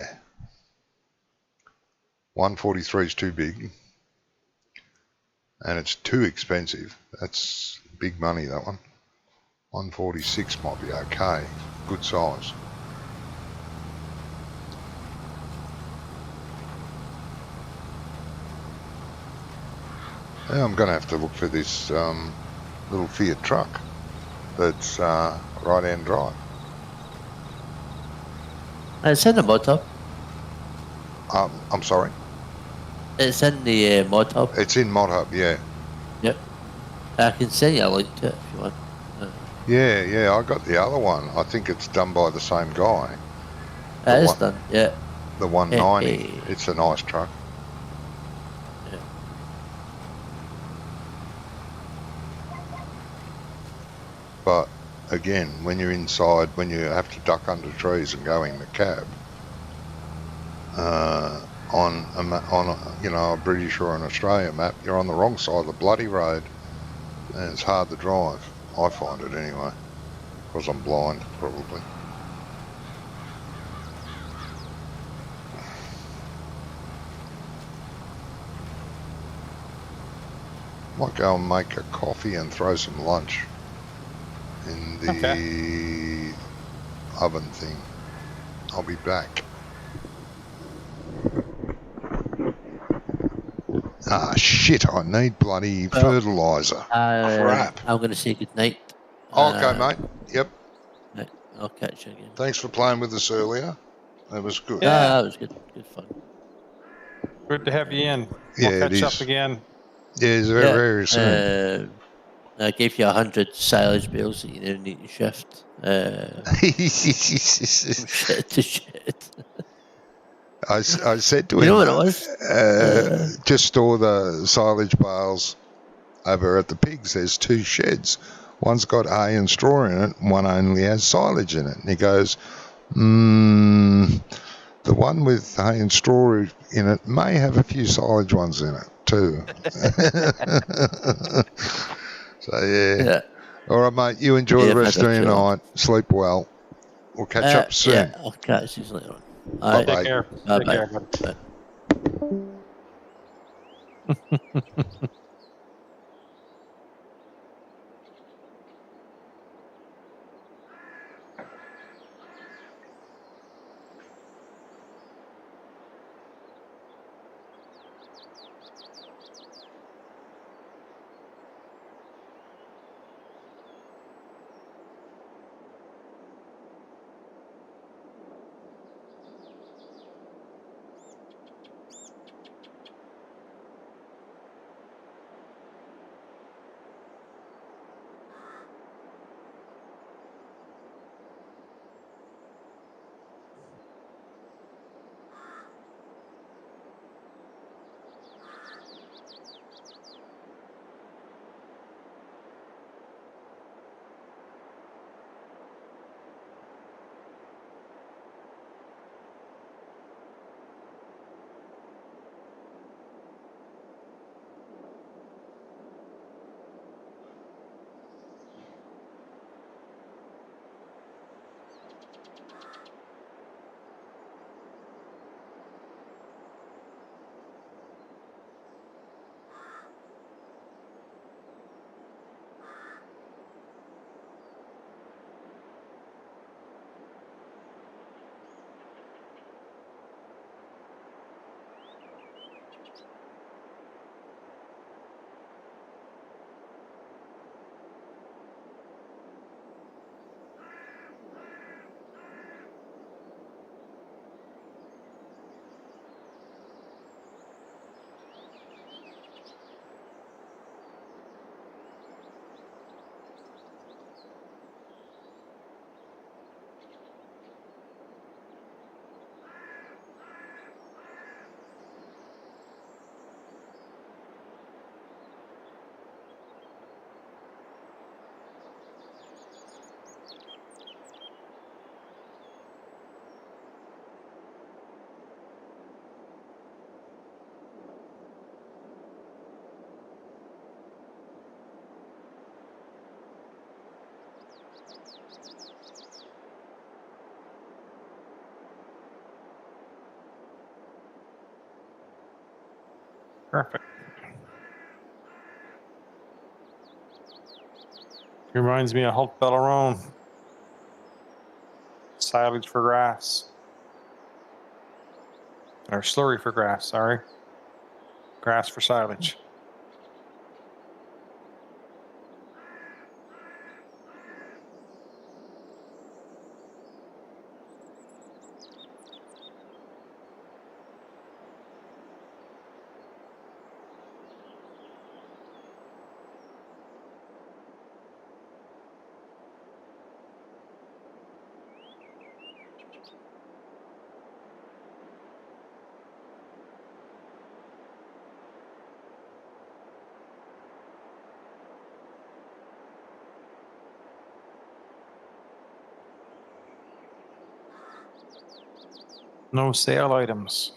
143 is too big. And it's too expensive. That's big money, that one. 146 might be okay. Good size. Now I'm going to have to look for this little Fiat truck that's right-hand drive. It's in the mod hub. I'm sorry. It's in the mod hub. It's in Mod Hub, yeah. Yep. I can send you a link to it if you want. Yeah, I got the other one. I think it's done by the same guy. It is one- done, yeah. The 190. Hey. It's a nice truck. Yeah. But again, when you're inside, when you have to duck under trees and go in the cab, on a British or an Australian map, you're on the wrong side of the bloody road, and it's hard to drive. I find it anyway, because I'm blind, probably. Might go and make a coffee and throw some lunch in the oven thing. I'll be back. Ah, shit, I need bloody fertiliser. Crap. I'm going to say good night. Okay, mate. Yep. Right, I'll catch you again. Thanks for playing with us earlier. That was good. Yeah. That was good. Good fun. Good to have you in. Yeah, We'll it catch up is. again. Yeah, it's very, very soon. I gave you 100 silage bales that you now need to shift. From shit to shit. I said to You him, know what it was? just store the silage bales over at the pigs. There's two sheds. One's got hay and straw in it, and one only has silage in it. And he goes, the one with hay and straw in it may have a few silage ones in it too. So, yeah. All right, mate. You enjoy the rest of your night. Sleep well. We'll catch up soon. Yeah, I'll catch you later on. All Bye-bye. right. Take care. Bye-bye. Take care. Bye. Perfect. Reminds me of Holt Bellarone. Silage for grass. Or slurry for grass, sorry. Grass for silage. No sale items.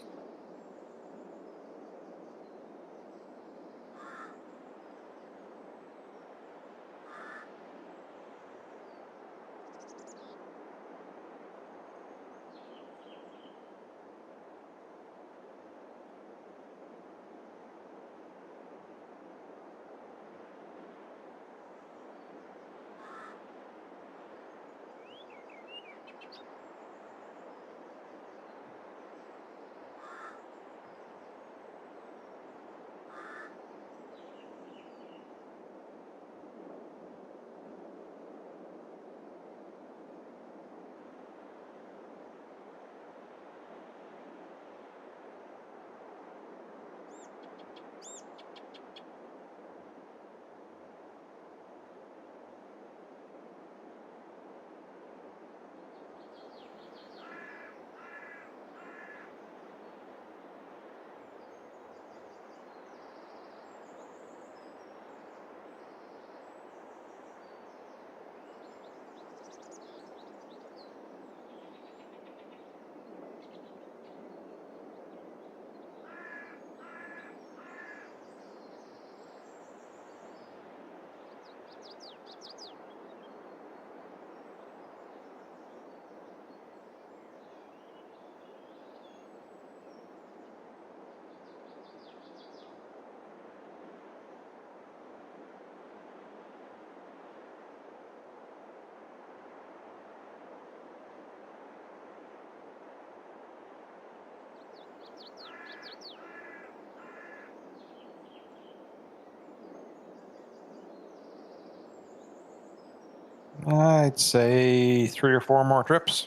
I'd say 3 or 4 more trips.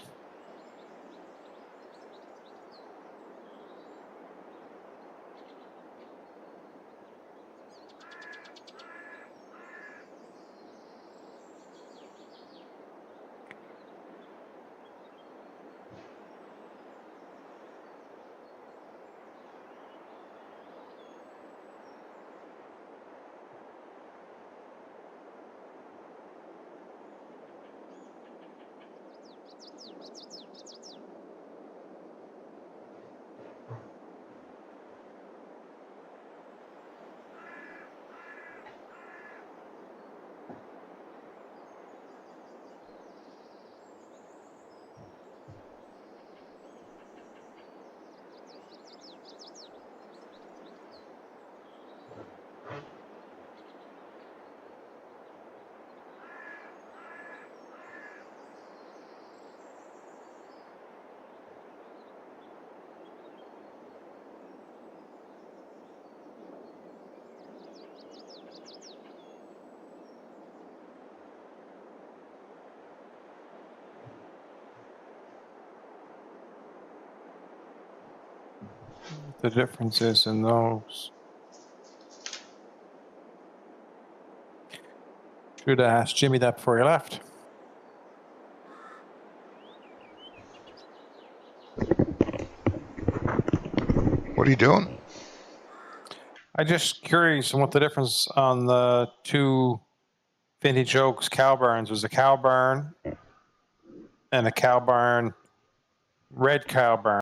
The differences in those. Should have asked Jimmy that before he left. What are you doing? I'm just curious on what the difference on the 2 Vintage Oaks cow barns was. A cow barn and a cow barn, red cow barn.